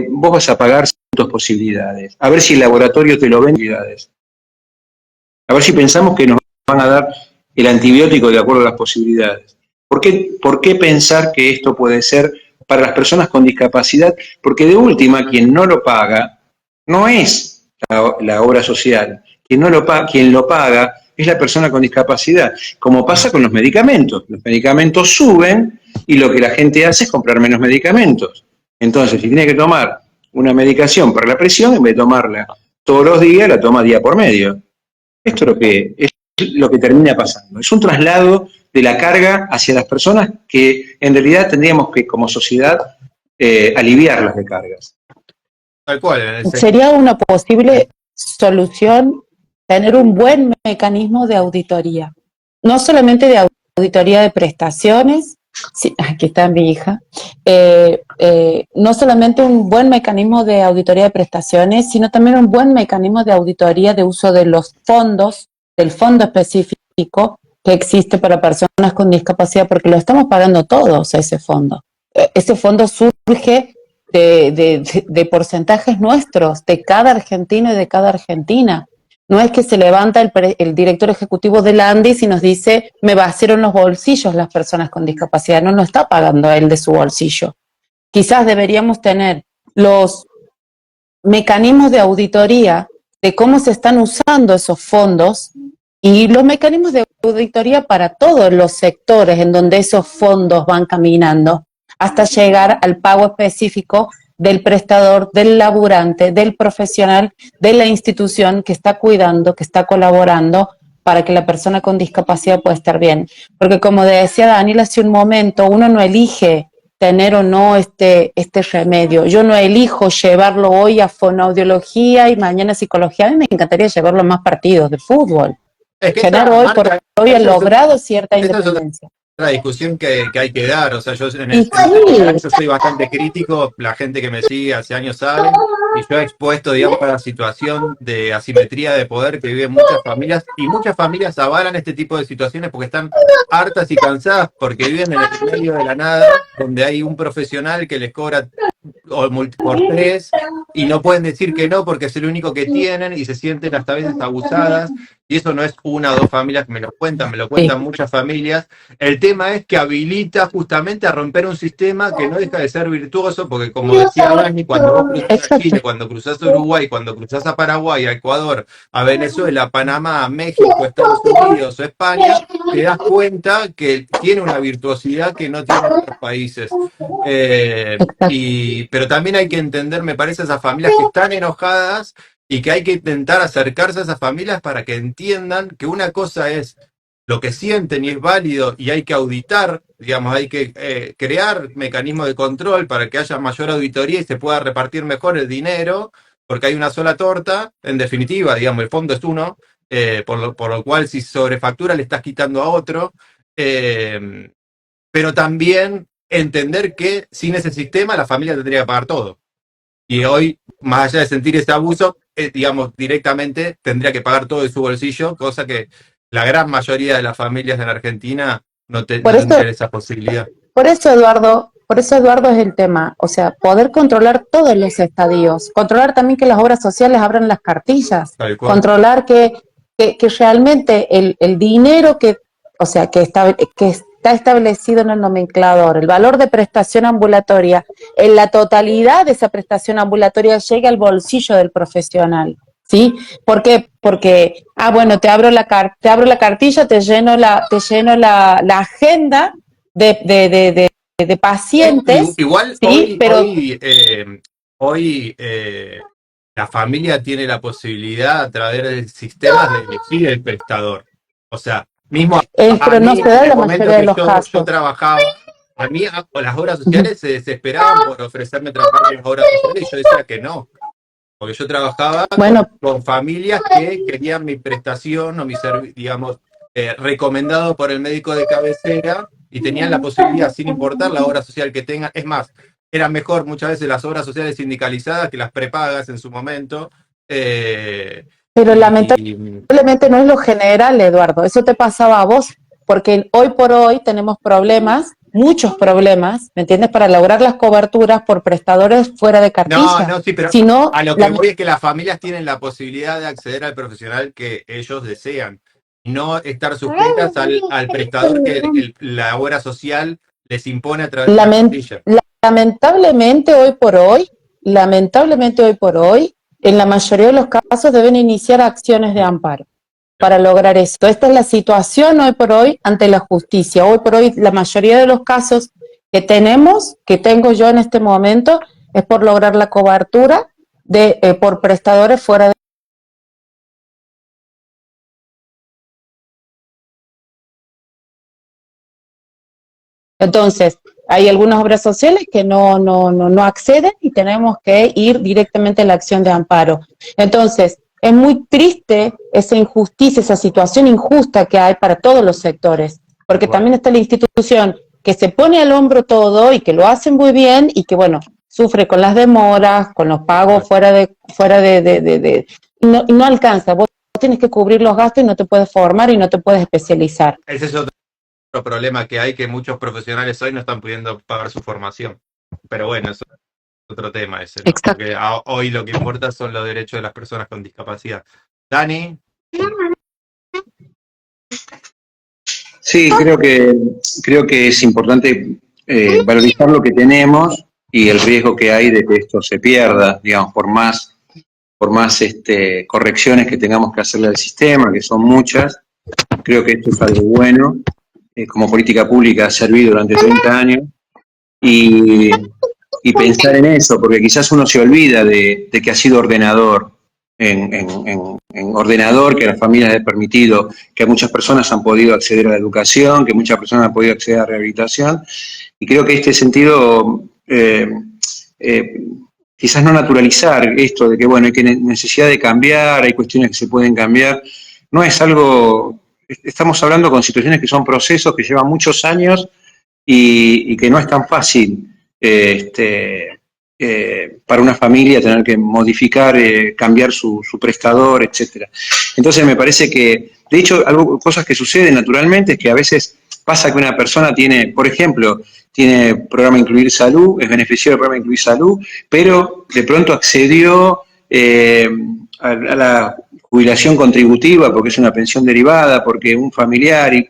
vos vas a pagar tus posibilidades, a ver si el laboratorio te lo vende, a ver si pensamos que nos van a dar el antibiótico de acuerdo a las posibilidades. ¿Por qué pensar que esto puede ser para las personas con discapacidad? Porque de última, quien no lo paga no es la obra social, quien lo paga es la persona con discapacidad, como pasa con los medicamentos. Los medicamentos suben y lo que la gente hace es comprar menos medicamentos. Entonces, si tiene que tomar una medicación para la presión, en vez de tomarla todos los días, la toma día por medio. Esto es lo que termina pasando. Es un traslado de la carga hacia las personas que en realidad tendríamos que, como sociedad, aliviarlas de cargas. Tal cual. Sería una posible solución tener un buen mecanismo de auditoría. No solamente de auditoría de prestaciones, sí, aquí está mi hija, no solamente un buen mecanismo de auditoría de prestaciones, sino también un buen mecanismo de auditoría de uso de los fondos, del fondo específico que existe para personas con discapacidad, porque lo estamos pagando todos ese fondo. Ese fondo surge de porcentajes nuestros, de cada argentino y de cada argentina. No es que se levanta el director ejecutivo del Andis y nos dice, me vaciaron los bolsillos las personas con discapacidad. No lo está pagando él de su bolsillo. Quizás deberíamos tener los mecanismos de auditoría de cómo se están usando esos fondos y los mecanismos de auditoría para todos los sectores en donde esos fondos van caminando, hasta llegar al pago específico del prestador, del laburante, del profesional, de la institución que está cuidando, que está colaborando para que la persona con discapacidad pueda estar bien. Porque como decía Daniel hace un momento, uno no elige tener o no este remedio. Yo no elijo llevarlo hoy a fonoaudiología y mañana a psicología. A mí me encantaría llevarlo a más partidos de fútbol. Es que Generar hoy por hoy han logrado cierta independencia. La discusión que hay que dar, o sea, yo yo soy bastante crítico, la gente que me sigue hace años sabe, y yo he expuesto, digamos, a la situación de asimetría de poder que viven muchas familias, y muchas familias avalan este tipo de situaciones porque están hartas y cansadas, porque viven en el medio de la nada, donde hay un profesional que les cobra por tres, y no pueden decir que no porque es el único que tienen, y se sienten hasta veces abusadas, y eso no es una o dos familias que me lo cuentan muchas familias. El tema es que habilita justamente a romper un sistema que no deja de ser virtuoso, porque como decía Dani, cuando vos cruzás a Chile, cuando cruzás a Uruguay, cuando cruzás a Paraguay, a Ecuador, a Venezuela, a Panamá, a México, a Estados Unidos o España, te das cuenta que tiene una virtuosidad que no tienen otros países. Pero también hay que entender, me parece, a esas familias que están enojadas y que hay que intentar acercarse a esas familias para que entiendan que una cosa es lo que sienten y es válido y hay que auditar, digamos, hay que crear mecanismos de control para que haya mayor auditoría y se pueda repartir mejor el dinero, porque hay una sola torta, en definitiva, digamos, el fondo es uno, por lo cual si sobrefactura le estás quitando a otro, pero también entender que sin ese sistema la familia tendría que pagar todo. Y hoy, más allá de sentir ese abuso, digamos, directamente tendría que pagar todo de su bolsillo, cosa que la gran mayoría de las familias en Argentina no tendrían esa posibilidad. Por eso, Eduardo, es el tema. O sea, poder controlar todos los estadios, controlar también que las obras sociales abran las cartillas, controlar que realmente el dinero que está establecido en el nomenclador, el valor de prestación ambulatoria, en la totalidad de esa prestación ambulatoria llegue al bolsillo del profesional, ¿sí? ¿Por qué? Porque, bueno, te abro la cartilla, te lleno la agenda de pacientes. Igual, ¿sí? Hoy la familia tiene la posibilidad a través del sistema de elegir el prestador. O sea, Mismo pero no mí, se da en en el la momento mayoría de que los yo casos. trabajaba, a mí las obras sociales se desesperaban por ofrecerme trabajar en las obras sociales y yo decía que no. Porque yo trabajaba Bueno, con familias que querían mi prestación o mi servicio, digamos, recomendado por el médico de cabecera y tenían la posibilidad, sin importar la obra social que tengan. Es más, eran mejor muchas veces las obras sociales sindicalizadas que las prepagas en su momento. Eh, pero y lamentablemente no es lo general, Eduardo. Eso te pasaba a vos, porque hoy por hoy tenemos problemas, muchos problemas, ¿me entiendes? Para lograr las coberturas por prestadores fuera de no, cartilla. no, sí, pero Si no, a lo que voy es que las familias tienen la posibilidad de acceder al profesional que ellos desean, y no estar sujetas al prestador que la obra social les impone a través de una Lament- cartilla. lamentablemente hoy por hoy, en la mayoría de los casos deben iniciar acciones de amparo para lograr esto. Esta es la situación hoy por hoy ante la justicia. Hoy por hoy la mayoría de los casos que tengo yo en este momento, es por lograr la cobertura por prestadores fuera de. Entonces, hay algunas obras sociales que no acceden y tenemos que ir directamente a la acción de amparo. Entonces, es muy triste esa injusticia, esa situación injusta que hay para todos los sectores, porque Bueno, también está la institución que se pone al hombro todo y que lo hacen muy bien y que, bueno, sufre con las demoras, con los pagos y no alcanza. Vos tienes que cubrir los gastos y no te puedes formar y no te puedes especializar. ese es otro problema que hay, que muchos profesionales hoy no están pudiendo pagar su formación. Pero bueno, eso es otro tema ese, ¿no? Exacto. Porque hoy lo que importa son los derechos de las personas con discapacidad. Dani, Sí, creo que es importante valorizar lo que tenemos y el riesgo que hay de que esto se pierda, digamos, por más correcciones que tengamos que hacerle al sistema, que son muchas. Creo que esto es algo bueno, como política pública ha servido durante 30 años, y, y pensar en eso, porque quizás uno se olvida de que ha sido ordenador, en ordenador, que a las familias les ha permitido, que muchas personas han podido acceder a la educación, que muchas personas han podido acceder a la rehabilitación, y creo que este sentido, quizás no naturalizar esto de que, bueno, hay que necesidad de cambiar, hay cuestiones que se pueden cambiar, no es algo, estamos hablando con situaciones que son procesos que llevan muchos años y que no es tan fácil para una familia tener que modificar, cambiar su prestador, etcétera. Entonces me parece que, de hecho, cosas que suceden naturalmente es que a veces pasa que una persona tiene, por ejemplo, tiene programa Incluir Salud, es beneficiario del programa Incluir Salud, pero de pronto accedió a la jubilación contributiva porque es una pensión derivada, porque un familiar, y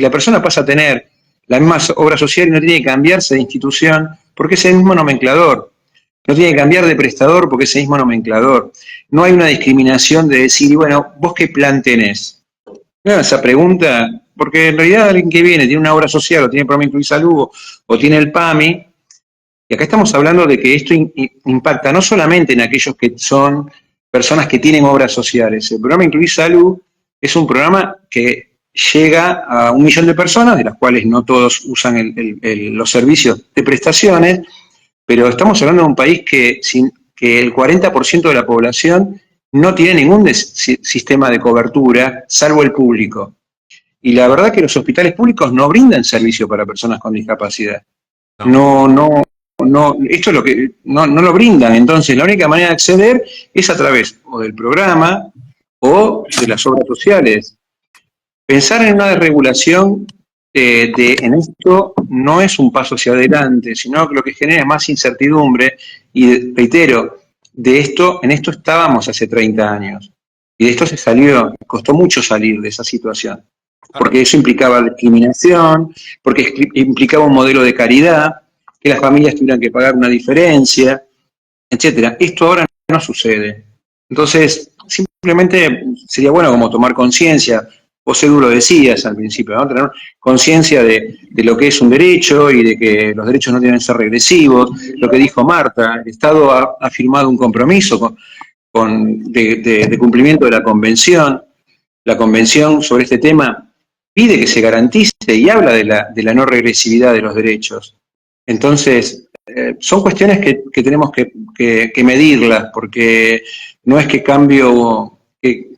la persona pasa a tener la misma obra social y no tiene que cambiarse de institución porque es el mismo nomenclador. No tiene que cambiar de prestador porque es el mismo nomenclador. No hay una discriminación de decir, bueno, ¿vos qué plan tenés? No, esa pregunta, porque en realidad alguien que viene, tiene una obra social, o tiene programa Incluir Salud, o tiene el PAMI, y acá estamos hablando de que esto impacta no solamente en aquellos que son personas que tienen obras sociales. El programa Incluir Salud es un programa que llega a 1 millón de personas, de las cuales no todos usan los servicios de prestaciones, pero estamos hablando de un país que el 40% de la población no tiene ningún sistema de cobertura, salvo el público. Y la verdad que los hospitales públicos no brindan servicio para personas con discapacidad. Esto es lo que no lo brindan. Entonces, la única manera de acceder es a través o del programa o de las obras sociales. Pensar en una desregulación en esto no es un paso hacia adelante, sino que lo que genera es más incertidumbre. Y reitero, en esto estábamos hace 30 años. Y de esto se salió, costó mucho salir de esa situación. Porque eso implicaba discriminación, porque implicaba un modelo de caridad, que las familias tuvieran que pagar una diferencia, etcétera. Esto ahora no sucede. Entonces, simplemente sería bueno como tomar conciencia. Vos, Edu, lo decías al principio, ¿no? Tener conciencia de lo que es un derecho y de que los derechos no deben ser regresivos. Lo que dijo Marta, el Estado ha firmado un compromiso de cumplimiento de la convención sobre este tema pide que se garantice y habla de la no regresividad de los derechos. Entonces, son cuestiones que tenemos que medirlas, porque no es que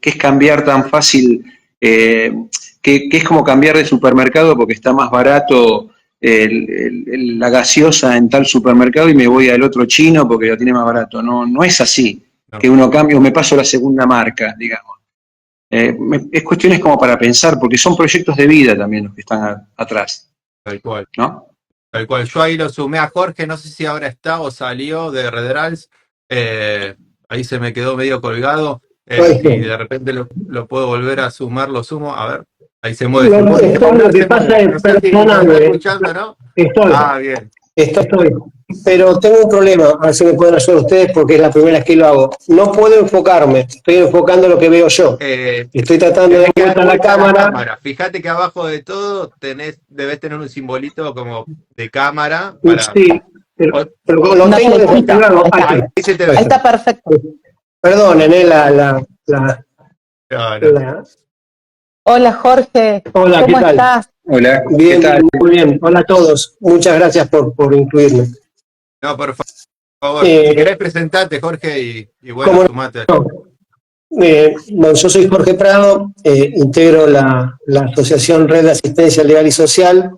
es cambiar tan fácil, que es como cambiar de supermercado porque está más barato la gaseosa en tal supermercado y me voy al otro chino porque lo tiene más barato. No es así, No. que uno cambia o me paso a la segunda marca, digamos. Es cuestiones como para pensar, porque son proyectos de vida también los que están atrás, Tal cual. ¿no? Tal cual. Yo ahí lo sumé a Jorge, no sé si ahora está o salió de Redrals. Ahí se me quedó medio colgado. Si de repente lo puedo volver a sumar, lo sumo. A ver, ahí se mueve. Lo que pasa es, No sé si me está escuchando, ¿no? Ah, bien. Estoy. Pero tengo un problema, a ver si me pueden ayudar ustedes porque es la primera vez que lo hago. No puedo enfocarme, estoy enfocando lo que veo yo. Estoy tratando de dar vuelta a la cámara. Fíjate que abajo de todo debes tener un simbolito como de cámara. Sí, pero lo tengo desactivado. Ahí está perfecto. Perdonen, Hola Jorge, Hola, ¿cómo ¿qué tal? estás? Hola, Bien, ¿qué tal? muy bien. Hola a todos. Muchas gracias por incluirme. No, por favor. Si querés presentarte, Jorge, y bueno, sumate. Bueno, yo soy Jorge Prado, integro la Asociación Red de Asistencia Legal y Social,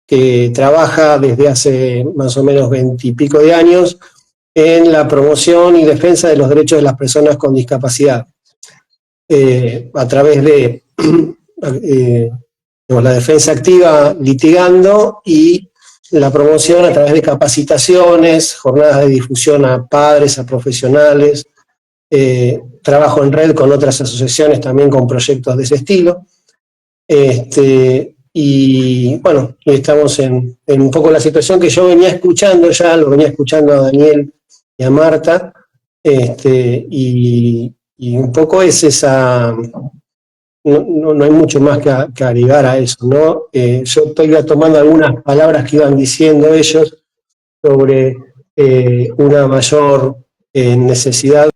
que trabaja desde hace más o menos 20 y pico de años en la promoción y defensa de los derechos de las personas con discapacidad, a través de la defensa activa litigando y la promoción a través de capacitaciones, jornadas de difusión a padres, a profesionales, trabajo en red con otras asociaciones también con proyectos de ese estilo. Y bueno, estamos en un poco la situación que yo venía escuchando ya, lo venía escuchando a Daniel y a Marta, y un poco es esa... No hay mucho más que agregar a eso, ¿no? Yo estoy tomando algunas palabras que iban diciendo ellos sobre una mayor necesidad,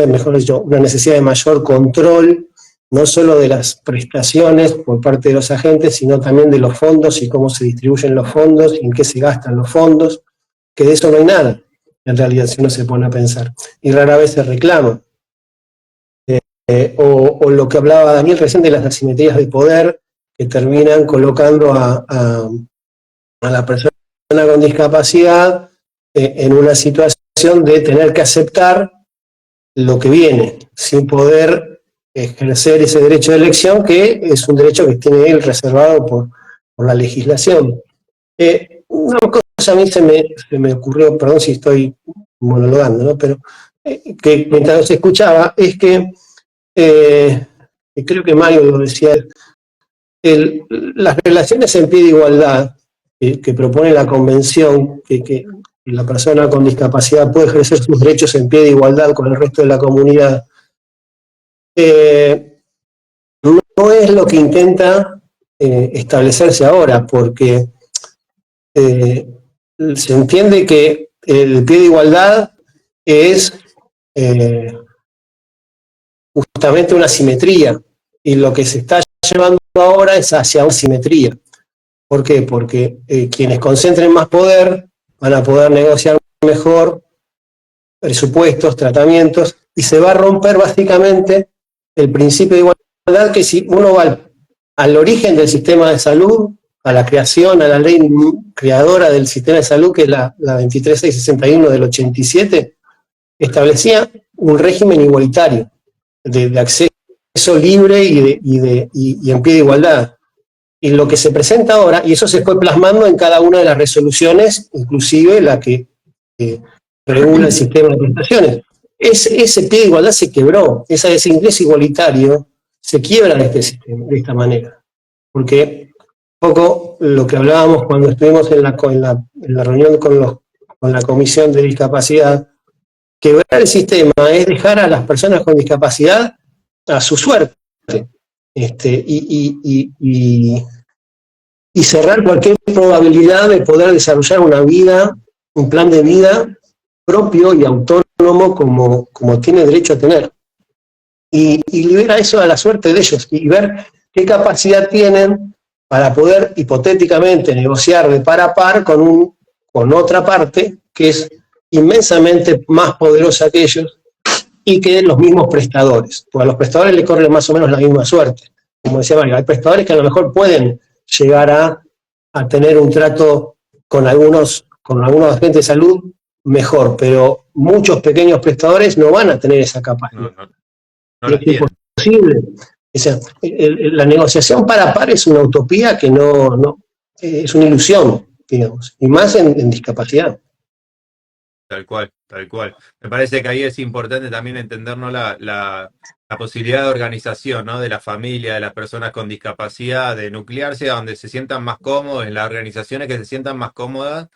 mejor dicho, una necesidad de mayor control, no solo de las prestaciones por parte de los agentes, sino también de los fondos y cómo se distribuyen los fondos y en qué se gastan los fondos, que de eso no hay nada, en realidad, si uno se pone a pensar, y rara vez se reclama. O lo que hablaba Daniel recién de las asimetrías de poder que terminan colocando a la persona con discapacidad en una situación de tener que aceptar lo que viene, sin poder ejercer ese derecho de elección, que es un derecho que tiene él reservado por la legislación. Una cosa a mí se me ocurrió, perdón si estoy monologando, ¿no? Pero que mientras se escuchaba, es que creo que Mario lo decía, las relaciones en pie de igualdad que propone la Convención, que la persona con discapacidad puede ejercer sus derechos en pie de igualdad con el resto de la comunidad, no es lo que intenta establecerse ahora, porque se entiende que el pie de igualdad es justamente una simetría, y lo que se está llevando ahora es hacia una simetría. ¿Por qué? Porque quienes concentren más poder van a poder negociar mejor presupuestos, tratamientos, y se va a romper básicamente el principio de igualdad, que si uno va al origen del sistema de salud, a la creación, a la ley creadora del sistema de salud, que es la 23661 del 87, establecía un régimen igualitario de acceso libre y en pie de igualdad. Y lo que se presenta ahora, y eso se fue plasmando en cada una de las resoluciones, inclusive la que regula el sistema de prestaciones, ese pie de igualdad se quebró, ese ingreso igualitario se quiebra de este sistema, de esta manera. Porque un poco lo que hablábamos cuando estuvimos en la reunión con la Comisión de Discapacidad, quebrar el sistema es dejar a las personas con discapacidad a su suerte, y cerrar cualquier probabilidad de poder desarrollar una vida, un plan de vida propio y autónomo como tiene derecho a tener. Y libera eso a la suerte de ellos, y ver ¿qué capacidad tienen para poder hipotéticamente negociar de par a par con otra parte que es inmensamente más poderosa que ellos y que los mismos prestadores? Porque a los prestadores les corre más o menos la misma suerte. Como decía Mario, hay prestadores que a lo mejor pueden llegar a tener un trato con algunos agentes de salud mejor, pero muchos pequeños prestadores no van a tener esa capacidad. No la Es tienen. imposible. O sea, la negociación par a par es una utopía que es una ilusión, digamos, y más en discapacidad. Tal cual, tal cual. Me parece que ahí es importante también entender, ¿no?, la posibilidad de organización, ¿no?, de la familia, de las personas con discapacidad, de nuclearse a donde se sientan más cómodos, en las organizaciones que se sientan más cómodas,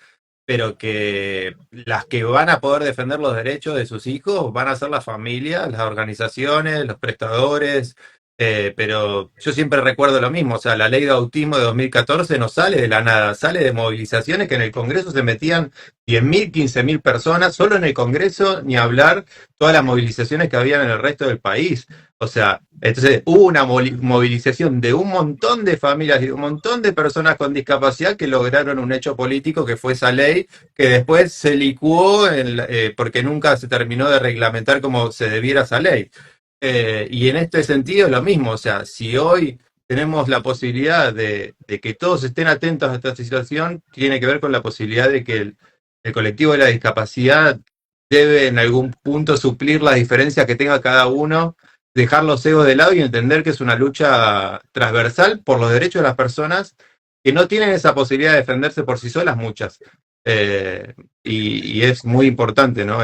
pero que las que van a poder defender los derechos de sus hijos van a ser las familias, las organizaciones, los prestadores. Pero yo siempre recuerdo lo mismo, o sea, la ley de autismo de 2014 no sale de la nada, sale de movilizaciones que en el Congreso se metían 10.000, 15.000 personas, solo en el Congreso, ni hablar todas las movilizaciones que habían en el resto del país. O sea, entonces hubo una movilización de un montón de familias y de un montón de personas con discapacidad que lograron un hecho político que fue esa ley, que después se licuó porque nunca se terminó de reglamentar como se debiera esa ley. Y en este sentido lo mismo, o sea, si hoy tenemos la posibilidad de que todos estén atentos a esta situación, tiene que ver con la posibilidad de que el colectivo de la discapacidad debe en algún punto suplir las diferencias que tenga cada uno, dejar los egos de lado y entender que es una lucha transversal por los derechos de las personas que no tienen esa posibilidad de defenderse por sí solas, muchas. Y es muy importante, ¿no?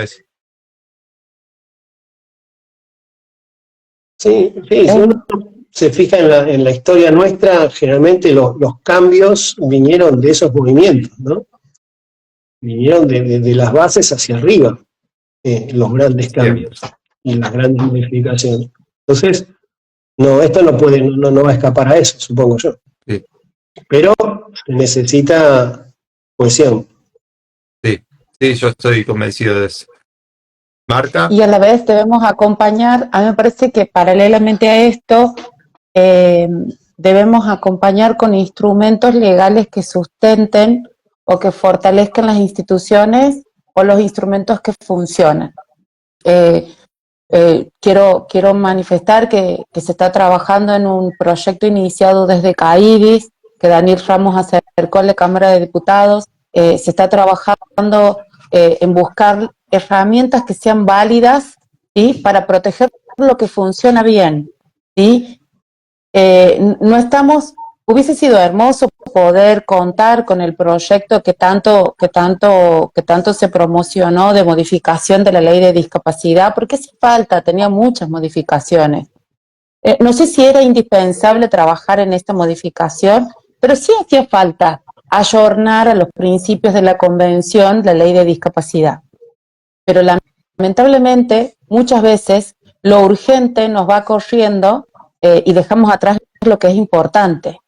Sí, si uno se fija en la historia nuestra, generalmente los cambios vinieron de esos movimientos, ¿no? Vinieron de las bases hacia arriba, los grandes cambios y las grandes modificaciones. Entonces, esto no va a escapar a eso, supongo yo. Sí. Pero se necesita cohesión. Sí, yo estoy convencido de eso. Marta. Y a la vez debemos acompañar, a mí me parece que paralelamente a esto, debemos acompañar con instrumentos legales que sustenten o que fortalezcan las instituciones o los instrumentos que funcionan. Quiero manifestar que se está trabajando en un proyecto iniciado desde CAIDIS, que Daniel Ramos acercó a la Cámara de Diputados. Se está trabajando en buscar herramientas que sean válidas, ¿sí?, para proteger lo que funciona bien, ¿sí? Hubiese sido hermoso poder contar con el proyecto que tanto se promocionó de modificación de la ley de discapacidad, porque hace falta, tenía muchas modificaciones. No sé si era indispensable trabajar en esta modificación, pero sí hacía falta ayornar a los principios de la Convención la ley de discapacidad. Pero lamentablemente, muchas veces, lo urgente nos va corriendo y dejamos atrás lo que es importante.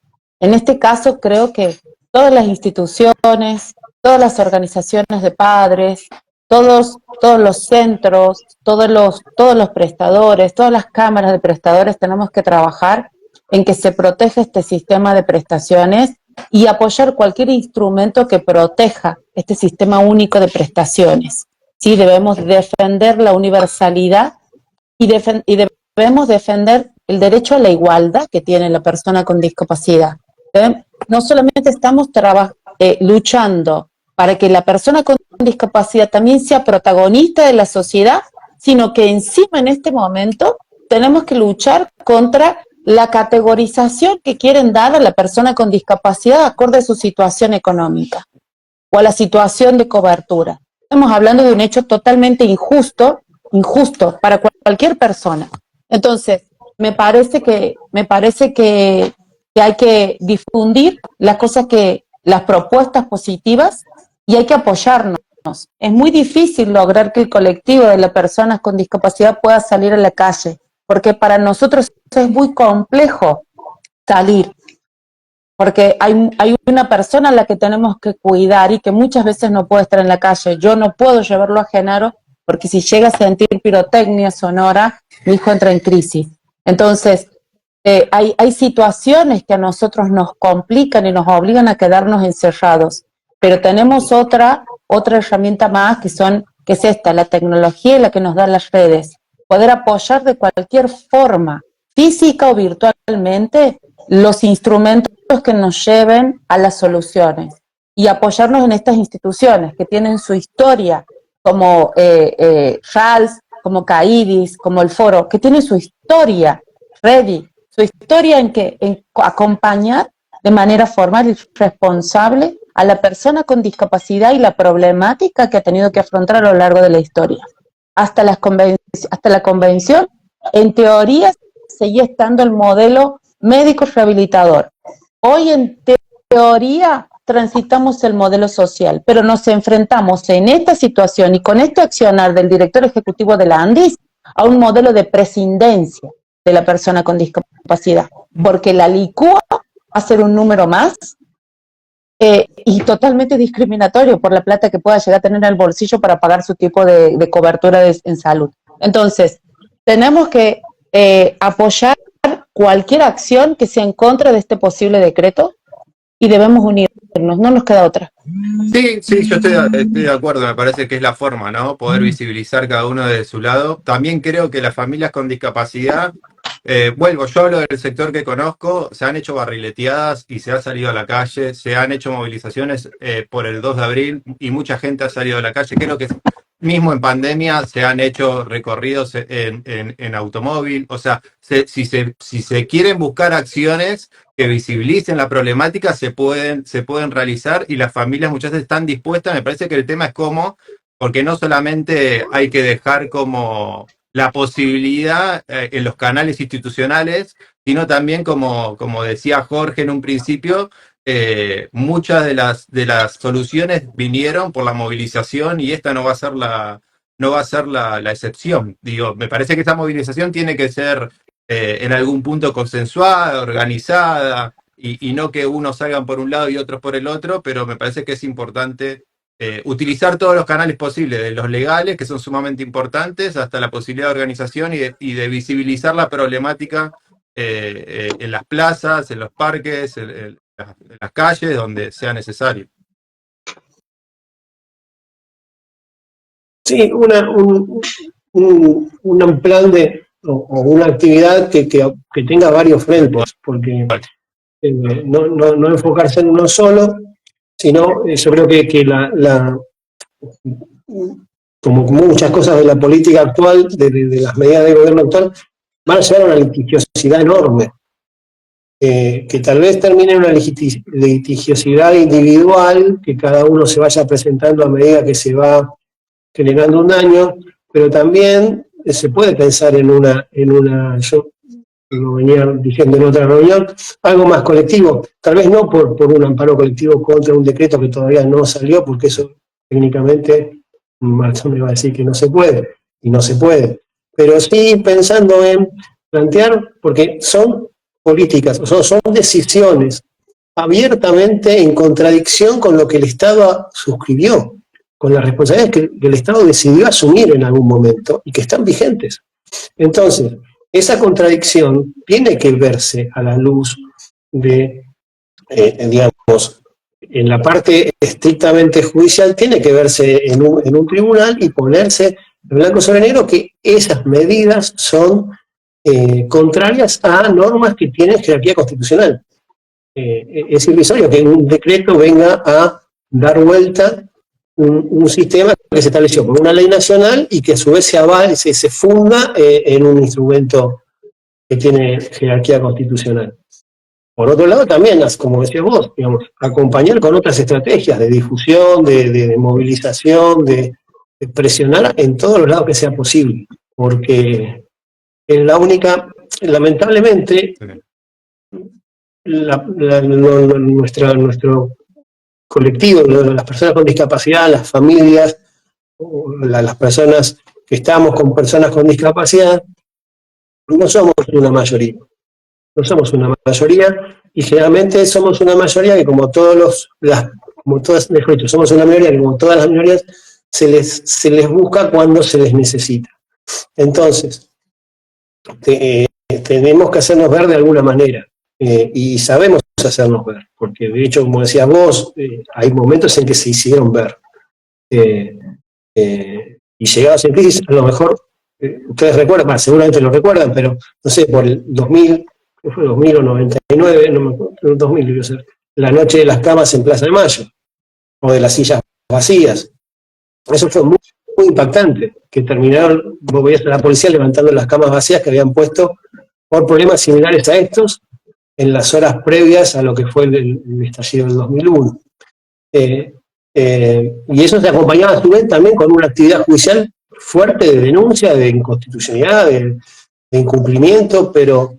En este caso, creo que todas las instituciones, todas las organizaciones de padres, todos los centros, todos los prestadores, todas las cámaras de prestadores tenemos que trabajar en que se proteja este sistema de prestaciones y apoyar cualquier instrumento que proteja este sistema único de prestaciones. Sí, debemos defender la universalidad y debemos defender el derecho a la igualdad que tiene la persona con discapacidad. No solamente estamos luchando para que la persona con discapacidad también sea protagonista de la sociedad, sino que encima en este momento tenemos que luchar contra la categorización que quieren dar a la persona con discapacidad acorde a su situación económica o a la situación de cobertura. Estamos hablando de un hecho totalmente injusto para cualquier persona. Entonces, me parece que hay que difundir las propuestas positivas y hay que apoyarnos. Es muy difícil lograr que el colectivo de las personas con discapacidad pueda salir a la calle, porque para nosotros es muy complejo salir, porque hay una persona a la que tenemos que cuidar y que muchas veces no puede estar en la calle. Yo no puedo llevarlo a Genaro porque si llega a sentir pirotecnia sonora, mi hijo entra en crisis. Entonces, hay situaciones que a nosotros nos complican y nos obligan a quedarnos encerrados, pero tenemos otra herramienta más que es esta, la tecnología y la que nos dan las redes. Poder apoyar de cualquier forma, física o virtualmente, los instrumentos que nos lleven a las soluciones y apoyarnos en estas instituciones que tienen su historia, como RALS, como CAIDIS, como el Foro, que tienen su historia ready, su historia en acompañar de manera formal y responsable a la persona con discapacidad y la problemática que ha tenido que afrontar a lo largo de la historia. Hasta la convención, en teoría, seguía estando el modelo médico rehabilitador. Hoy, en teoría, transitamos el modelo social, pero nos enfrentamos en esta situación y con este accionar del director ejecutivo de la ANDIS a un modelo de prescindencia de la persona con discapacidad, porque la licúa va a ser un número más y totalmente discriminatorio por la plata que pueda llegar a tener en el bolsillo para pagar su tipo de cobertura en salud. Entonces, tenemos que apoyar cualquier acción que sea en contra de este posible decreto y debemos unirnos, no nos queda otra. Sí, yo estoy de acuerdo, me parece que es la forma, ¿no? Poder visibilizar cada uno de su lado. También creo que las familias con discapacidad, yo hablo del sector que conozco, se han hecho barrileteadas y se ha salido a la calle, se han hecho movilizaciones por el 2 de abril y mucha gente ha salido a la calle. Creo que mismo en pandemia se han hecho recorridos en automóvil. O sea, si se quieren buscar acciones que visibilicen la problemática, se pueden realizar y las familias muchas veces están dispuestas. Me parece que el tema es cómo, porque no solamente hay que dejar como la posibilidad en los canales institucionales, sino también, como decía Jorge en un principio, muchas de las soluciones vinieron por la movilización y esta no va a ser la excepción. Digo, me parece que esta movilización tiene que ser en algún punto consensuada, organizada, y no que unos salgan por un lado y otros por el otro, pero me parece que es importante utilizar todos los canales posibles, de los legales, que son sumamente importantes, hasta la posibilidad de organización y de visibilizar la problemática en las plazas, en los parques, en las calles, donde sea necesario. Sí, un plan o una actividad que tenga varios frentes, porque no enfocarse en uno solo, sino yo creo que como muchas cosas de la política actual, de las medidas del gobierno actual, van a llevar a una litigiosidad enorme, que tal vez termine en una litigiosidad individual, que cada uno se vaya presentando a medida que se va generando un daño, pero también se puede pensar en una yo lo venía diciendo en otra reunión, algo más colectivo, tal vez no por un amparo colectivo contra un decreto que todavía no salió, porque eso técnicamente Marzo me va a decir que no se puede, y no se puede, pero sí pensando en plantear, porque son políticas, son decisiones abiertamente en contradicción con lo que el Estado suscribió, con las responsabilidades que el Estado decidió asumir en algún momento y que están vigentes. Entonces, esa contradicción tiene que verse a la luz de, digamos, en la parte estrictamente judicial, tiene que verse en un tribunal y ponerse en blanco sobre negro que esas medidas son contrarias a normas que tienen jerarquía constitucional. Es irrisorio que un decreto venga a dar vuelta un sistema que se estableció por una ley nacional y que a su vez se funda en un instrumento que tiene jerarquía constitucional. Por otro lado, también, como decías vos, digamos, acompañar con otras estrategias de difusión, de movilización, de presionar en todos los lados que sea posible, porque es la única, lamentablemente, nuestro colectivo, las personas con discapacidad, las familias, las personas que estamos con personas con discapacidad, no somos una mayoría. No somos una mayoría, y generalmente somos una mayoría que como todas, mejor dicho, somos una mayoría que como todas las minorías se les busca cuando se les necesita. Entonces, tenemos que hacernos ver de alguna manera, y sabemos hacernos ver, porque de hecho, como decías vos, hay momentos en que se hicieron ver, y llegados en crisis, a lo mejor, ustedes recuerdan, seguramente lo recuerdan, pero no sé, por el 2000, ¿qué fue 2000 o 99? No me acuerdo, 2000 debió ser, la noche de las camas en Plaza de Mayo, o de las sillas vacías. Eso fue muy, muy impactante, que terminaron, vos veías a la policía levantando las camas vacías que habían puesto por problemas similares a estos en las horas previas a lo que fue el estallido del 2001. Y eso se acompañaba a su vez también con una actividad judicial fuerte de denuncia, de inconstitucionalidad, de incumplimiento, pero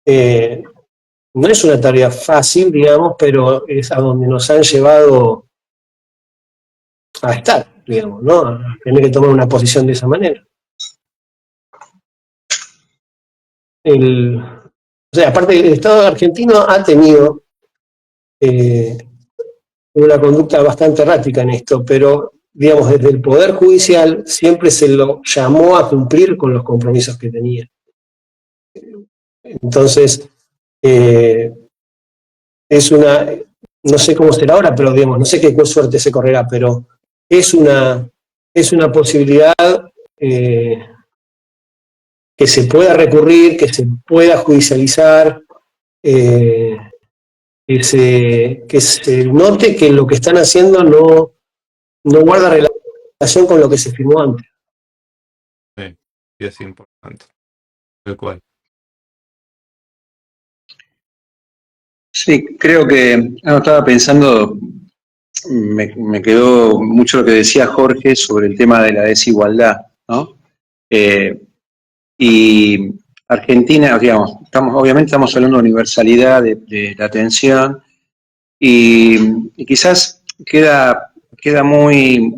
no es una tarea fácil, digamos, pero es a donde nos han llevado a estar, digamos, ¿no? A tener que tomar una posición de esa manera. O sea, aparte, el Estado argentino ha tenido una conducta bastante errática en esto, pero, digamos, desde el Poder Judicial siempre se lo llamó a cumplir con los compromisos que tenía. Entonces, es una, no sé cómo será ahora, pero digamos, no sé qué suerte se correrá, pero es una posibilidad que se pueda recurrir, que se pueda judicializar, que se note que lo que están haciendo no guarda relación con lo que se firmó antes. Sí, es importante. Tal cual. Sí, creo que estaba pensando, me quedó mucho lo que decía Jorge sobre el tema de la desigualdad, ¿no? Y Argentina, digamos, obviamente estamos hablando de universalidad de la atención y quizás queda muy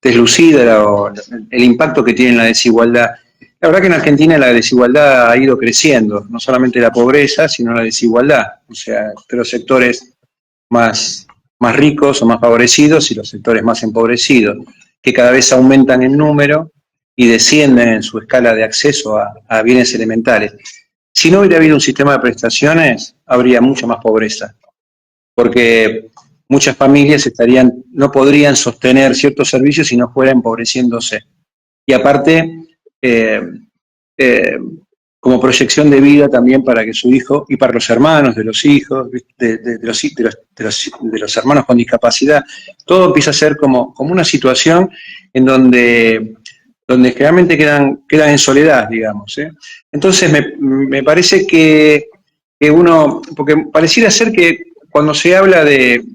deslucida el impacto que tiene la desigualdad. La verdad que en Argentina la desigualdad ha ido creciendo, no solamente la pobreza, sino la desigualdad. O sea, los sectores más ricos o más favorecidos y los sectores más empobrecidos, que cada vez aumentan en número y descienden en su escala de acceso a bienes elementales. Si no hubiera habido un sistema de prestaciones, habría mucha más pobreza, porque muchas familias no podrían sostener ciertos servicios si no fuera empobreciéndose. Y aparte, como proyección de vida también para que su hijo, y para los hermanos de los hijos, de los hermanos con discapacidad, todo empieza a ser como una situación en donde generalmente quedan en soledad, digamos. Entonces me parece que porque pareciera ser que cuando se habla de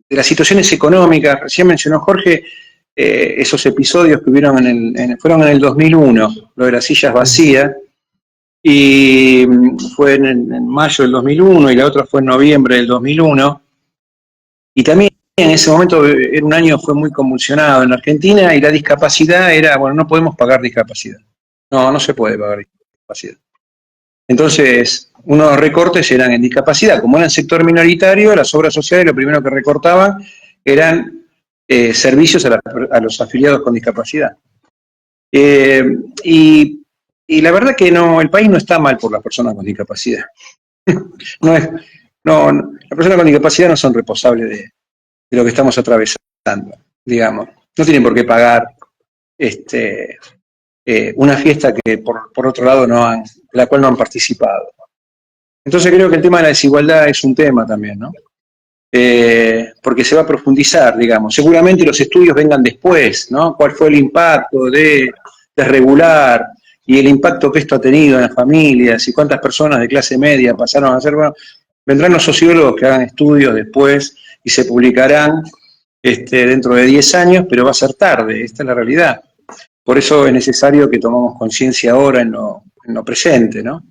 las situaciones económicas, recién mencionó Jorge, esos episodios que hubieron fueron en el 2001, lo de las sillas vacías, y fue en mayo del 2001 y la otra fue en noviembre del 2001, y también en ese momento era un año fue muy convulsionado en Argentina y la discapacidad era, bueno, no podemos pagar discapacidad. No se puede pagar discapacidad. Entonces, unos recortes eran en discapacidad. Como era el sector minoritario, las obras sociales lo primero que recortaban eran servicios a los afiliados con discapacidad. Y la verdad que el país no está mal por las personas con discapacidad. Las personas con discapacidad no son responsables de lo que estamos atravesando, digamos. No tienen por qué pagar una fiesta que por otro lado de la cual no han participado. Entonces creo que el tema de la desigualdad es un tema también, ¿no? Porque se va a profundizar, digamos. Seguramente los estudios vengan después, ¿no? ¿Cuál fue el impacto de regular y el impacto que esto ha tenido en las familias y cuántas personas de clase media pasaron a ser... Bueno, vendrán los sociólogos que hagan estudios después y se publicarán dentro de 10 años, pero va a ser tarde, esta es la realidad. Por eso es necesario que tomemos conciencia ahora en lo presente, ¿no?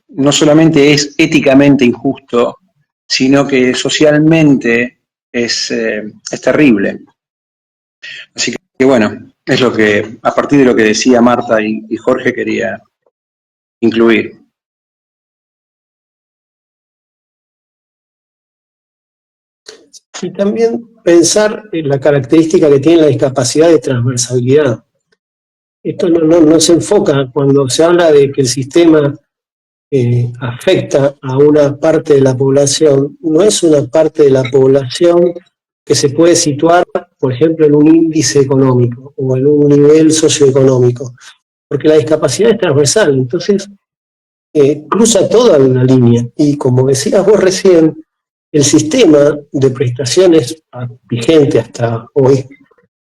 No solamente es éticamente injusto, sino que socialmente es terrible. Así que bueno, es lo que, a partir de lo que decía Marta y Jorge, quería incluir. Y también pensar en la característica que tiene la discapacidad de transversalidad. esto no se enfoca cuando se habla de que el sistema afecta a una parte de la población, no es una parte de la población que se puede situar, por ejemplo, en un índice económico o en un nivel socioeconómico, porque la discapacidad es transversal, entonces cruza toda una línea. Y como decías vos recién, el sistema de prestaciones vigente hasta hoy,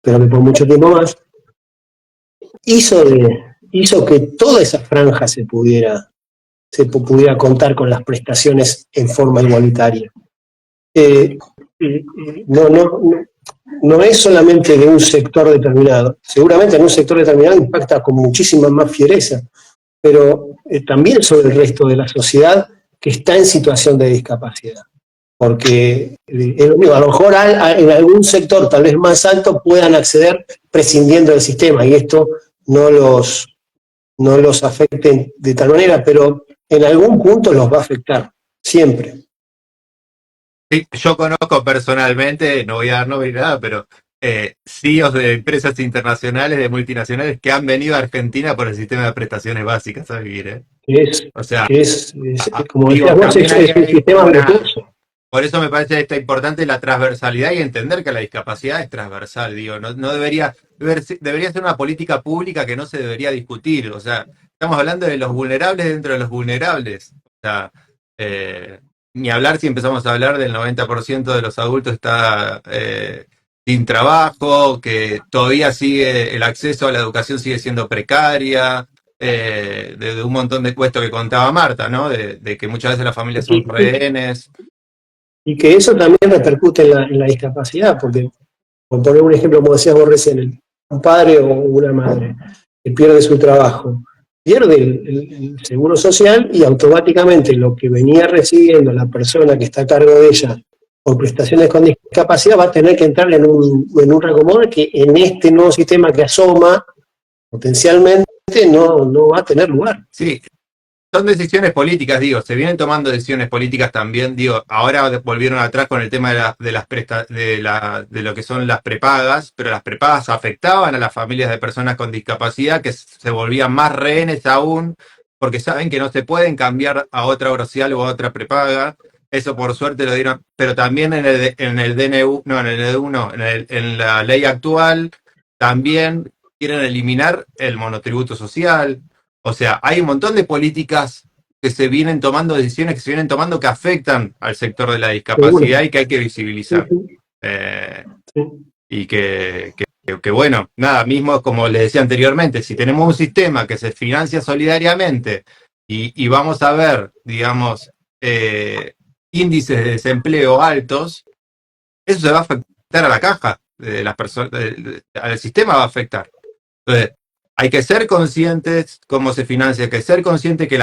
pero que por mucho tiempo más, hizo que toda esa franja se pudiera contar con las prestaciones en forma igualitaria. No es solamente de un sector determinado, seguramente en un sector determinado impacta con muchísima más fiereza, pero también sobre el resto de la sociedad que está en situación de discapacidad. Porque es lo mismo, a lo mejor en algún sector tal vez más alto puedan acceder prescindiendo del sistema y esto no los afecte de tal manera, pero en algún punto los va a afectar, siempre. Sí, yo conozco personalmente, no voy a dar nombre ni nada, pero CEOs de empresas internacionales, de multinacionales, que han venido a Argentina por el sistema de prestaciones básicas a vivir. O sea, como digo, decías vos, también es un sistema virtuoso. por eso me parece importante la transversalidad y entender que la discapacidad es transversal. Digo, no debería ser una política pública que no se debería discutir. O sea, estamos hablando de los vulnerables dentro de los vulnerables. O sea, ni hablar si empezamos a hablar del 90% de los adultos está sin trabajo, que todavía sigue el acceso a la educación sigue siendo precaria, de un montón de cuestos que contaba Marta, ¿no? De que muchas veces las familias son rehenes. Y que eso también repercute en la discapacidad, porque, por poner un ejemplo, como decías vos recién, un padre o una madre que pierde su trabajo, pierde el seguro social y automáticamente lo que venía recibiendo la persona que está a cargo de ella por prestaciones con discapacidad va a tener que entrar en un reacomodo que en este nuevo sistema que asoma potencialmente no va a tener lugar. Sí, son decisiones políticas, digo, se vienen tomando decisiones políticas también, digo, ahora volvieron atrás con el tema de lo que son las prepagas, pero las prepagas afectaban a las familias de personas con discapacidad que se volvían más rehenes aún, porque saben que no se pueden cambiar a otra obra social o a otra prepaga. Eso por suerte lo dieron, pero también en el DNU, no, en el DNU no, en la ley actual también quieren eliminar el monotributo social. O sea, hay un montón de políticas que se vienen tomando, decisiones que se vienen tomando que afectan al sector de la discapacidad y que hay que visibilizar. Y que bueno, nada, mismo como les decía anteriormente, si tenemos un sistema que se financia solidariamente y vamos a ver, digamos, índices de desempleo altos, eso se va a afectar a la caja de las personas, al sistema va a afectar. Entonces, hay que ser conscientes cómo se financia, hay que ser conscientes que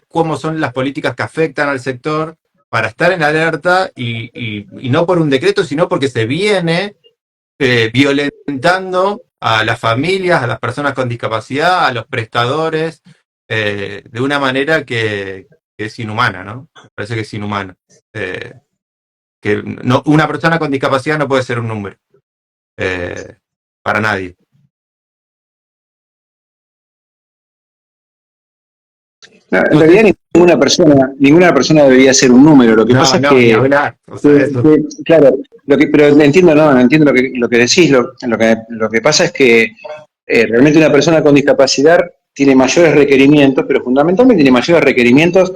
cómo son las políticas que afectan al sector para estar en alerta y no por un decreto, sino porque se viene violentando a las familias, a las personas con discapacidad, a los prestadores, de una manera que es inhumana, ¿no? Me parece que es inhumana. Que una persona con discapacidad no puede ser un número para nadie. No, en realidad ninguna persona debería ser un número. Lo que pasa es que, claro, pero entiendo lo que decís. Lo que pasa es que realmente una persona con discapacidad tiene mayores requerimientos, pero fundamentalmente tiene mayores requerimientos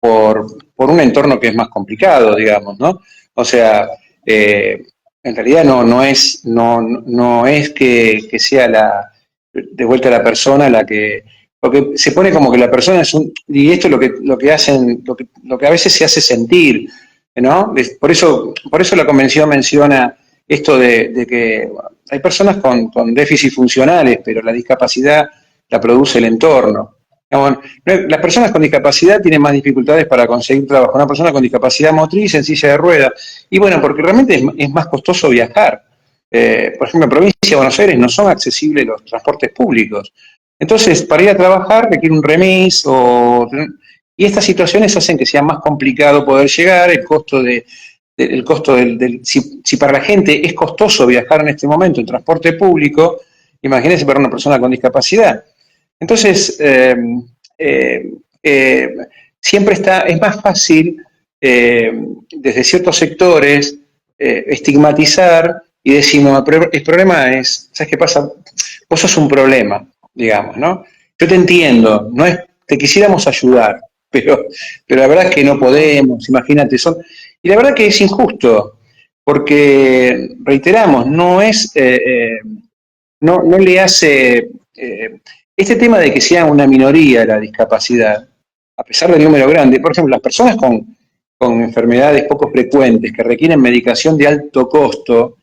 por un entorno que es más complicado, digamos, ¿no? O sea, en realidad no es que sea de vuelta la persona la que, porque se pone como que la persona es y esto es lo que hacen, lo que a veces se hace sentir, ¿no? Por eso la convención menciona esto de que bueno, hay personas con déficit funcionales, pero la discapacidad la produce el entorno. Las personas con discapacidad tienen más dificultades para conseguir trabajo. Una persona con discapacidad motriz en silla de ruedas. Y bueno, porque realmente es más costoso viajar. Por ejemplo, en provincia de Buenos Aires no son accesibles los transportes públicos. Entonces, para ir a trabajar requiere un remis y estas situaciones hacen que sea más complicado poder llegar, si para la gente es costoso viajar en este momento en transporte público, Imagínense para una persona con discapacidad. Entonces, siempre es más fácil desde ciertos sectores estigmatizar y decir, no, el problema es, ¿sabes qué pasa? Vos sos un problema, digamos, ¿no? Yo te entiendo, no es, te quisiéramos ayudar, pero la verdad es que no podemos, imagínate, y la verdad que es injusto, porque, reiteramos, no es, no le hace, este tema de que sea una minoría la discapacidad, a pesar del número grande, por ejemplo, las personas con enfermedades poco frecuentes que requieren medicación de alto costo,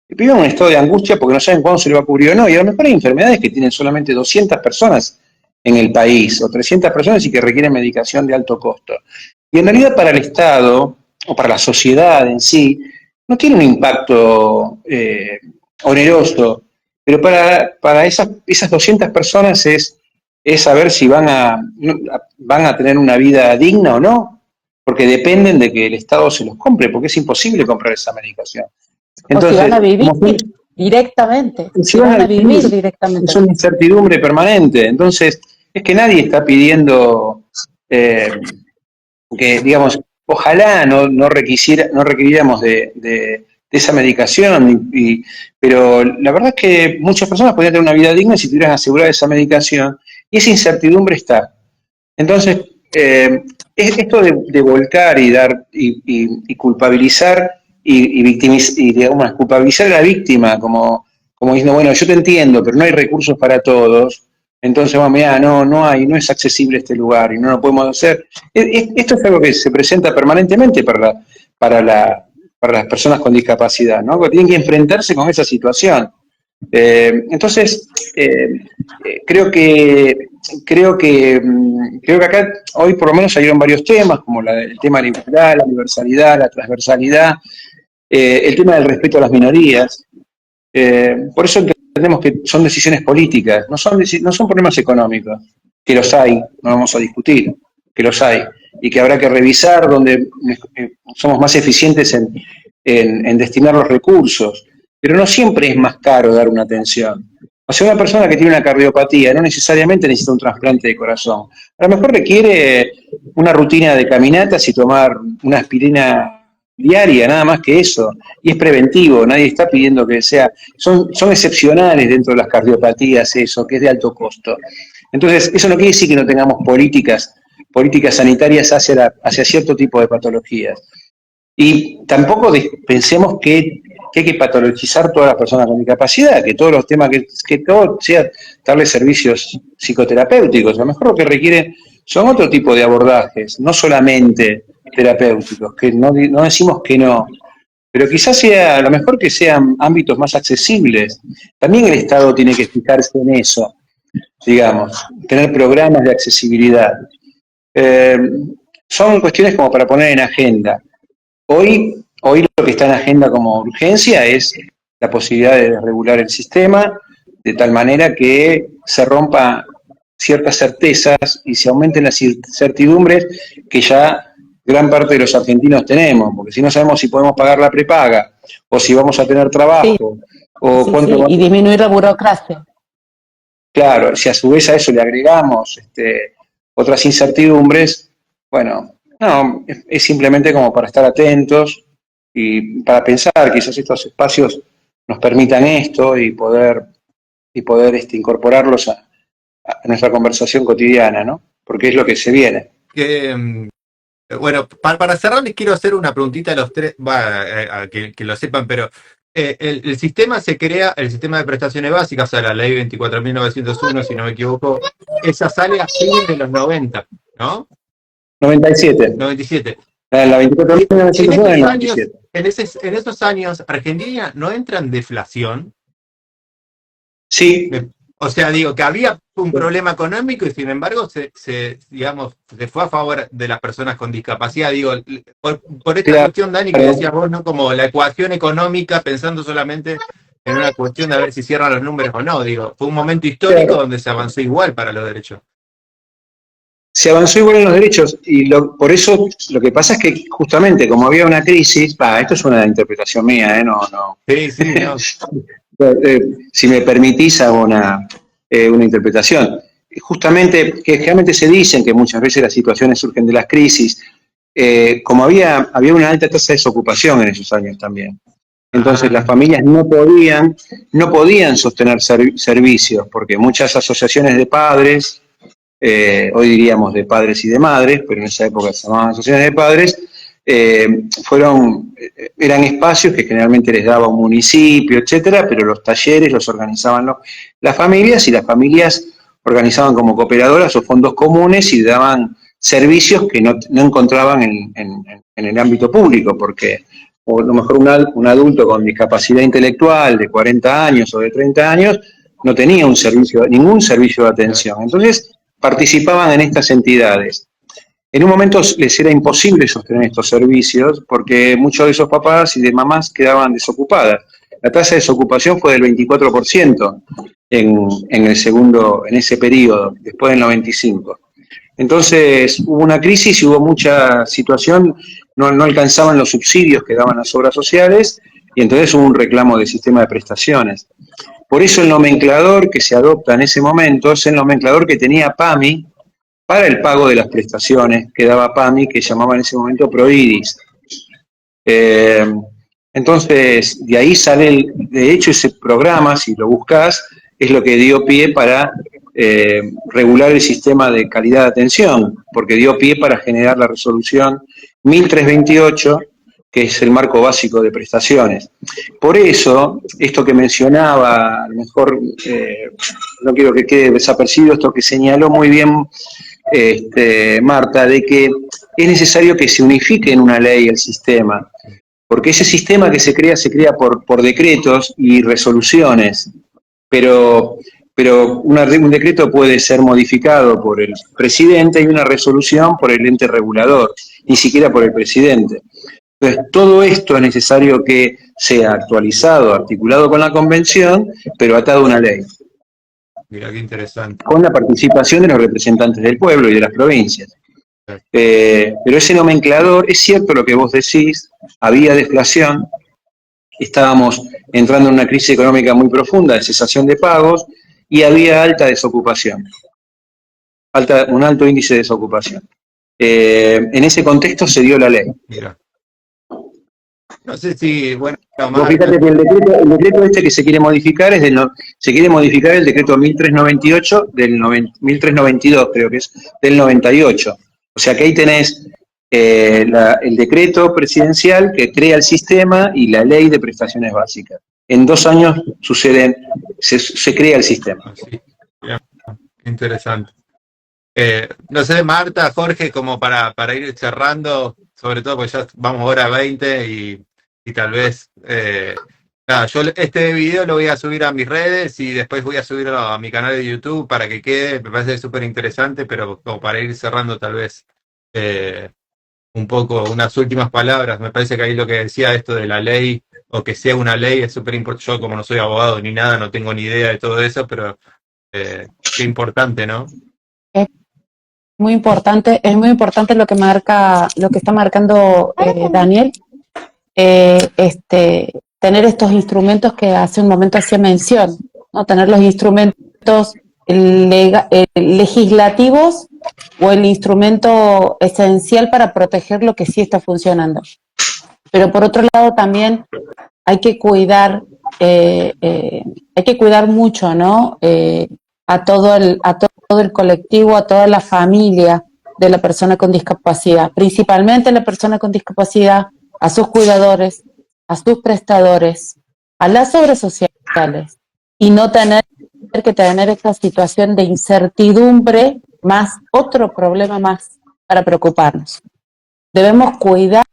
viven en un estado de angustia porque no saben cuándo se le va a cubrir o no, y a lo mejor hay enfermedades que tienen solamente 200 personas en el país, o 300 personas y que requieren medicación de alto costo. Y en realidad para el Estado, o para la sociedad en sí, no tiene un impacto oneroso, pero para esas 200 personas es saber si van a tener una vida digna o no, porque dependen de que el Estado se los compre, porque es imposible comprar esa medicación. Entonces, o si van a vivir directamente, si van a vivir directamente. Es una incertidumbre permanente, entonces es que nadie está pidiendo que, digamos, ojalá no requiriéramos de esa medicación, pero la verdad es que muchas personas podrían tener una vida digna si tuvieran asegurada esa medicación, y esa incertidumbre está. Entonces, es esto de volcar y dar y culpabilizar y digamos, culpabilizar a la víctima como diciendo, bueno, yo te entiendo, pero no hay recursos para todos, entonces, bueno, mirá, no es accesible este lugar y no lo podemos hacer. Esto es algo que se presenta permanentemente para las personas con discapacidad, ¿no? Que tienen que enfrentarse con esa situación. Entonces, creo que acá hoy por lo menos salieron varios temas, como el tema de la igualdad, la universalidad, la transversalidad, el tema del respeto a las minorías. Por eso entendemos que son decisiones políticas, no son problemas económicos, que los hay, no vamos a discutir, que los hay, y que habrá que revisar donde somos más eficientes en destinar los recursos, pero no siempre es más caro dar una atención. O sea, una persona que tiene una cardiopatía no necesariamente necesita un trasplante de corazón. A lo mejor requiere una rutina de caminatas y tomar una aspirina diaria, nada más que eso. Y es preventivo, nadie está pidiendo que sea. Son excepcionales dentro de las cardiopatías eso, que es de alto costo. Entonces, eso no quiere decir que no tengamos políticas sanitarias hacia cierto tipo de patologías. Y tampoco pensemos que hay que patologizar todas las personas con discapacidad, que todos los temas, que todo sea darle servicios psicoterapéuticos. A lo mejor lo que requiere son otro tipo de abordajes, no solamente terapéuticos, que no decimos que no, pero quizás sea, a lo mejor que sean ámbitos más accesibles. También el Estado tiene que fijarse en eso, digamos, tener programas de accesibilidad. Son cuestiones como para poner en agenda. Hoy lo que está en agenda como urgencia es la posibilidad de desregular el sistema de tal manera que se rompa ciertas certezas y se aumenten las certidumbres que ya gran parte de los argentinos tenemos, porque si no sabemos si podemos pagar la prepaga o si vamos a tener trabajo o cuánto... Y disminuir la burocracia. Claro, si a su vez a eso le agregamos otras incertidumbres, bueno, no, es simplemente como para estar atentos y para pensar, quizás estos espacios nos permitan esto y poder incorporarlos a nuestra conversación cotidiana, ¿no? Porque es lo que se viene. Bueno, para cerrar les quiero hacer una preguntita a los tres, que lo sepan, pero el sistema se crea, el sistema de prestaciones básicas, o sea, la ley 24.901, si no me equivoco, esa sale a fines de los 90, ¿no? 97. 97. La 24.901 es 97. En esos años, ¿Argentina no entra en deflación? Sí. O sea, digo, que había un problema económico y sin embargo se fue a favor de las personas con discapacidad. Digo, por esta cuestión, Dani, que decías vos, ¿no? Como la ecuación económica, pensando solamente en una cuestión de a ver si cierran los números o no. Digo, fue un momento histórico donde se avanzó igual para los derechos. Se avanzó igual en los derechos y por eso lo que pasa es que justamente como había una crisis, esto es una interpretación mía, no. Sí, no. Si me permitís, hago una interpretación. Justamente, que generalmente se dicen que muchas veces las situaciones surgen de las crisis, como había una alta tasa de desocupación en esos años también. Entonces las familias no podían sostener servicios, porque muchas asociaciones de padres, hoy diríamos de padres y de madres, pero en esa época se llamaban asociaciones de padres, eran espacios que generalmente les daba un municipio, etcétera, pero los talleres los organizaban las familias, y las familias organizaban como cooperadoras o fondos comunes y daban servicios que no encontraban en el ámbito público, porque o a lo mejor un adulto con discapacidad intelectual de 40 años o de 30 años no tenía ningún servicio de atención. Entonces participaban en estas entidades. En un momento les era imposible sostener estos servicios porque muchos de esos papás y de mamás quedaban desocupadas. La tasa de desocupación fue del 24% en ese periodo, después del 95. Entonces hubo una crisis y hubo mucha situación, no alcanzaban los subsidios que daban las obras sociales, y entonces hubo un reclamo del sistema de prestaciones. Por eso el nomenclador que se adopta en ese momento es el nomenclador que tenía PAMI para el pago de las prestaciones que daba PAMI, que llamaba en ese momento PROIDIS. Entonces, de ahí sale, de hecho, ese programa, si lo buscas, es lo que dio pie para regular el sistema de calidad de atención, porque dio pie para generar la resolución 1328, que es el marco básico de prestaciones. Por eso, esto que mencionaba, a lo mejor no quiero que quede desapercibido esto que señaló muy bien Marta, de que es necesario que se unifique en una ley el sistema, porque ese sistema que se crea por decretos y resoluciones, pero un decreto puede ser modificado por el presidente y una resolución por el ente regulador, ni siquiera por el presidente. Entonces, todo esto es necesario que sea actualizado, articulado con la convención, pero atado a una ley. Mira qué interesante. Con la participación de los representantes del pueblo y de las provincias. Pero ese nomenclador, es cierto lo que vos decís, había deflación, estábamos entrando en una crisis económica muy profunda de cesación de pagos y había alta desocupación, un alto índice de desocupación. En ese contexto se dio la ley. Mira. No sé si, bueno, Vos fíjate que el decreto este que se quiere modificar se quiere modificar el decreto 1398 1392, creo que es, del 98. O sea que ahí tenés el decreto presidencial que crea el sistema y la ley de prestaciones básicas. En 2 años se crea el sistema. Sí, interesante. No sé, Marta, Jorge, como para ir cerrando, sobre todo porque ya vamos ahora a 20 y tal vez, nada, yo este video lo voy a subir a mis redes y después voy a subirlo a mi canal de YouTube para que quede, me parece súper interesante, pero como para ir cerrando tal vez un poco unas últimas palabras. Me parece que ahí lo que decía esto de la ley, o que sea una ley, es súper importante. Yo como no soy abogado ni nada, no tengo ni idea de todo eso, pero qué importante, ¿no? Es muy importante lo que está marcando Daniel, tener estos instrumentos que hace un momento hacía mención, ¿no? Tener los instrumentos legislativos o el instrumento esencial para proteger lo que sí está funcionando. Pero por otro lado también hay que cuidar mucho, ¿no? A todo el colectivo, a toda la familia de la persona con discapacidad, principalmente la persona con discapacidad, a sus cuidadores, a sus prestadores, a las obras sociales, y no tener que tener esta situación de incertidumbre más otro problema más para preocuparnos. Debemos cuidar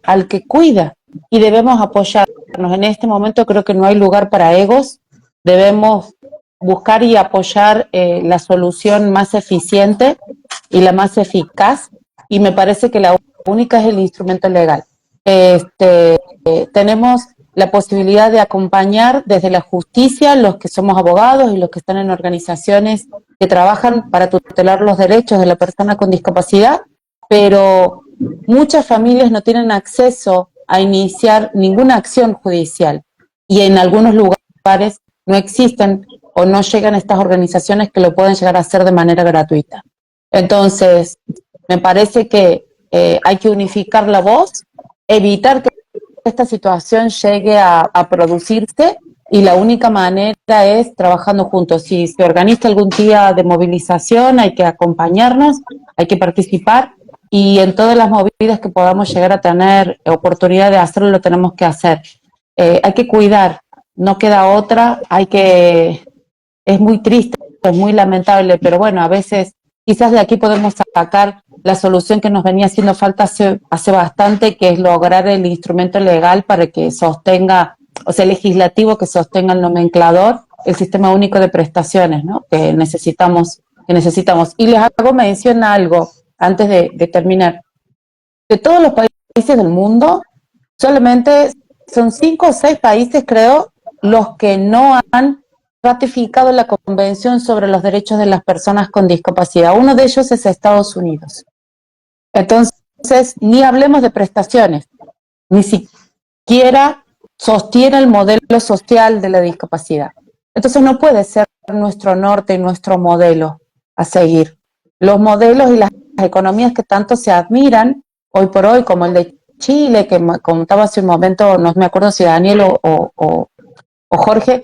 al que cuida y debemos apoyarnos. En este momento creo que no hay lugar para egos, debemos buscar y apoyar la solución más eficiente y la más eficaz, y me parece que la única es el instrumento legal. Tenemos la posibilidad de acompañar desde la justicia, los que somos abogados y los que están en organizaciones que trabajan para tutelar los derechos de la persona con discapacidad, pero muchas familias no tienen acceso a iniciar ninguna acción judicial, y en algunos lugares lugares no existen o no llegan estas organizaciones que lo pueden llegar a hacer de manera gratuita. Entonces, me parece que hay que unificar la voz, evitar que esta situación llegue a producirse, y la única manera es trabajando juntos. Si se organiza algún día de movilización, hay que acompañarnos, hay que participar, y en todas las movidas que podamos llegar a tener oportunidad de hacerlo, lo tenemos que hacer. Hay que cuidar, no queda otra, es muy triste, es muy lamentable, pero bueno, a veces quizás de aquí podemos sacar la solución que nos venía haciendo falta hace bastante, que es lograr el instrumento legal para que sostenga, o sea, legislativo, que sostenga el nomenclador, el sistema único de prestaciones, ¿no? Que necesitamos. Y les hago mención a algo antes de terminar. De todos los países del mundo, solamente son 5 o 6 países, creo, los que no han ratificado la Convención sobre los Derechos de las Personas con Discapacidad. Uno de ellos es Estados Unidos. Entonces, ni hablemos de prestaciones, ni siquiera sostiene el modelo social de la discapacidad. Entonces no puede ser nuestro norte y nuestro modelo a seguir. Los modelos y las economías que tanto se admiran hoy por hoy, como el de Chile, que contaba hace un momento, no me acuerdo si Daniel o Jorge,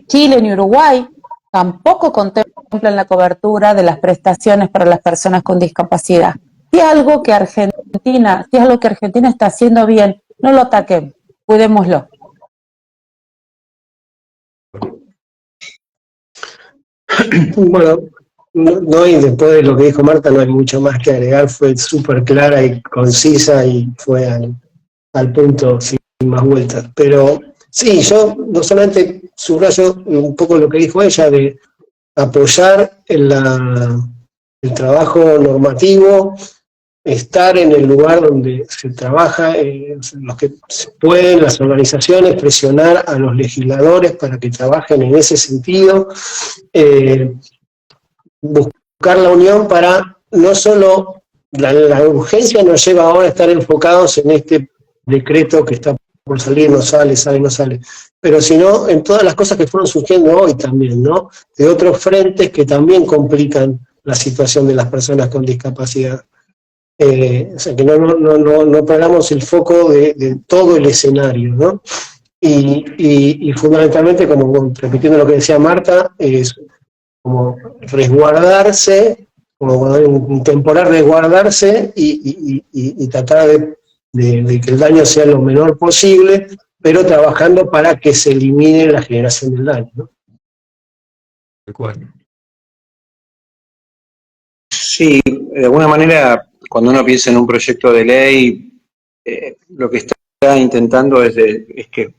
Chile ni Uruguay tampoco contemplan la cobertura de las prestaciones para las personas con discapacidad. Si es algo que Argentina está haciendo bien, no lo ataquen, cuidémoslo. Bueno, no, y después de lo que dijo Marta no hay mucho más que agregar, fue súper clara y concisa y fue al punto sin más vueltas. Pero sí, yo no solamente subrayo un poco lo que dijo ella de apoyar el trabajo normativo, estar en el lugar donde se trabaja, los que pueden, las organizaciones, presionar a los legisladores para que trabajen en ese sentido, buscar la unión para no solo, la urgencia nos lleva ahora a estar enfocados en este decreto que está por salir, no sale, pero sino en todas las cosas que fueron surgiendo hoy también, ¿no? De otros frentes que también complican la situación de las personas con discapacidad. O sea, que no perdamos el foco de todo el escenario, ¿no? Y fundamentalmente, como repitiendo lo que decía Marta, es como resguardarse, como en temporal resguardarse y tratar de que el daño sea lo menor posible, pero trabajando para que se elimine la generación del daño, ¿no? Sí, de alguna manera, cuando uno piensa en un proyecto de ley, lo que está intentando es que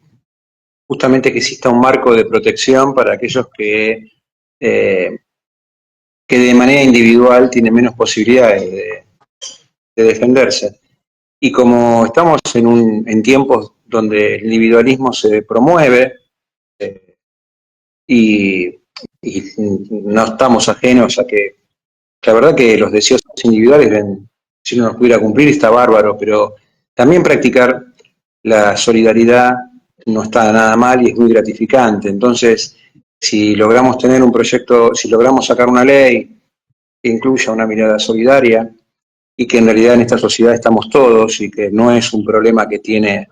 justamente que exista un marco de protección para aquellos que de manera individual tienen menos posibilidades de defenderse. Y como estamos en tiempos donde el individualismo se promueve y no estamos ajenos a que la verdad que los deseos individuales, si uno los pudiera cumplir, está bárbaro, pero también practicar la solidaridad no está nada mal y es muy gratificante. Entonces, si logramos tener un proyecto, si logramos sacar una ley que incluya una mirada solidaria y que en realidad en esta sociedad estamos todos y que no es un problema que tiene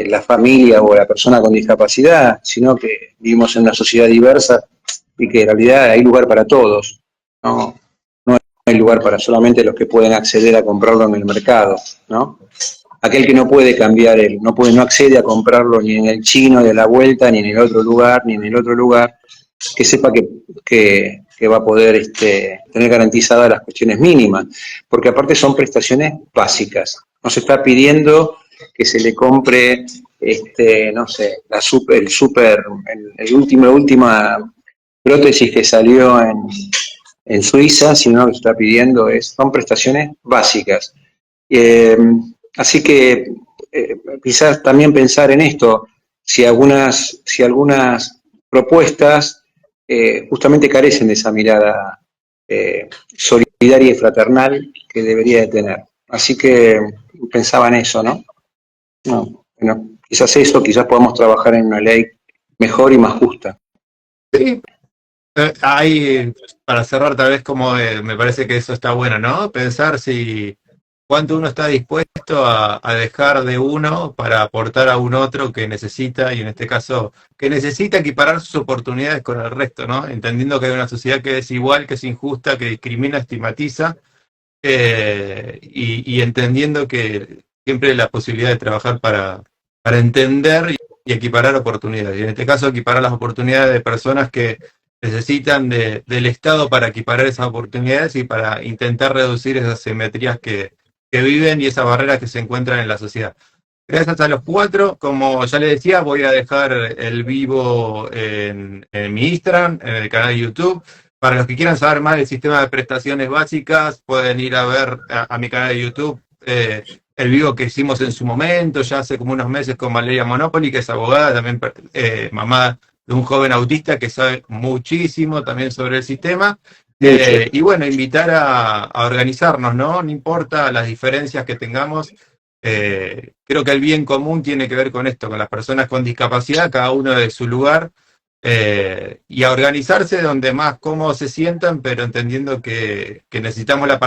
la familia o la persona con discapacidad, sino que vivimos en una sociedad diversa y que en realidad hay lugar para todos, ¿no? No hay lugar para solamente los que pueden acceder a comprarlo en el mercado, ¿no? Aquel que no puede cambiar, no accede a comprarlo ni en el chino de la vuelta, ni en el otro lugar, que sepa que va a poder tener garantizadas las cuestiones mínimas, porque aparte son prestaciones básicas. No se está pidiendo que se le compre, no sé, la última prótesis que salió en Suiza, sino que se está pidiendo son prestaciones básicas. Así que quizás también pensar en esto, si algunas propuestas justamente carecen de esa mirada solidaria y fraternal que debería de tener. Así que pensaba en eso, ¿no? No, Quizás eso, quizás podamos trabajar en una ley mejor y más justa. Sí. Hay, para cerrar tal vez como me parece que eso está bueno, ¿no? Pensar si cuánto uno está dispuesto a dejar de uno para aportar a un otro que necesita, y en este caso, que necesita equiparar sus oportunidades con el resto, ¿no? Entendiendo que hay una sociedad que es igual, que es injusta, que discrimina, estigmatiza, y entendiendo que siempre hay la posibilidad de trabajar para entender y equiparar oportunidades. Y en este caso, equiparar las oportunidades de personas que necesitan del Estado para equiparar esas oportunidades y para intentar reducir esas asimetrías que viven y esas barreras que se encuentran en la sociedad. Gracias a los 4, como ya les decía, voy a dejar el vivo en mi Instagram, en el canal de YouTube. Para los que quieran saber más del sistema de prestaciones básicas, pueden ir a ver a mi canal de YouTube el vivo que hicimos en su momento, ya hace como unos meses, con Valeria Monopoli, que es abogada, también mamá de un joven autista que sabe muchísimo también sobre el sistema. Y bueno, invitar a organizarnos, ¿no? No importa las diferencias que tengamos. Creo que el bien común tiene que ver con esto, con las personas con discapacidad, cada uno de su lugar, y a organizarse donde más cómodos se sientan, pero entendiendo que necesitamos la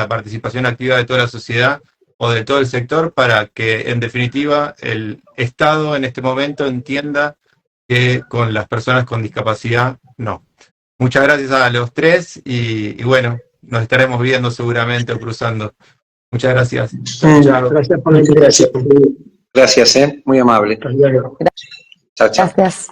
participación activa de toda la sociedad o de todo el sector para que, en definitiva, el Estado en este momento entienda que con las personas con discapacidad no. Muchas gracias a los 3 y bueno, nos estaremos viendo seguramente o cruzando. Muchas gracias. Chao. Gracias por la invitación. Gracias, muy amable. Chao, chao. Gracias.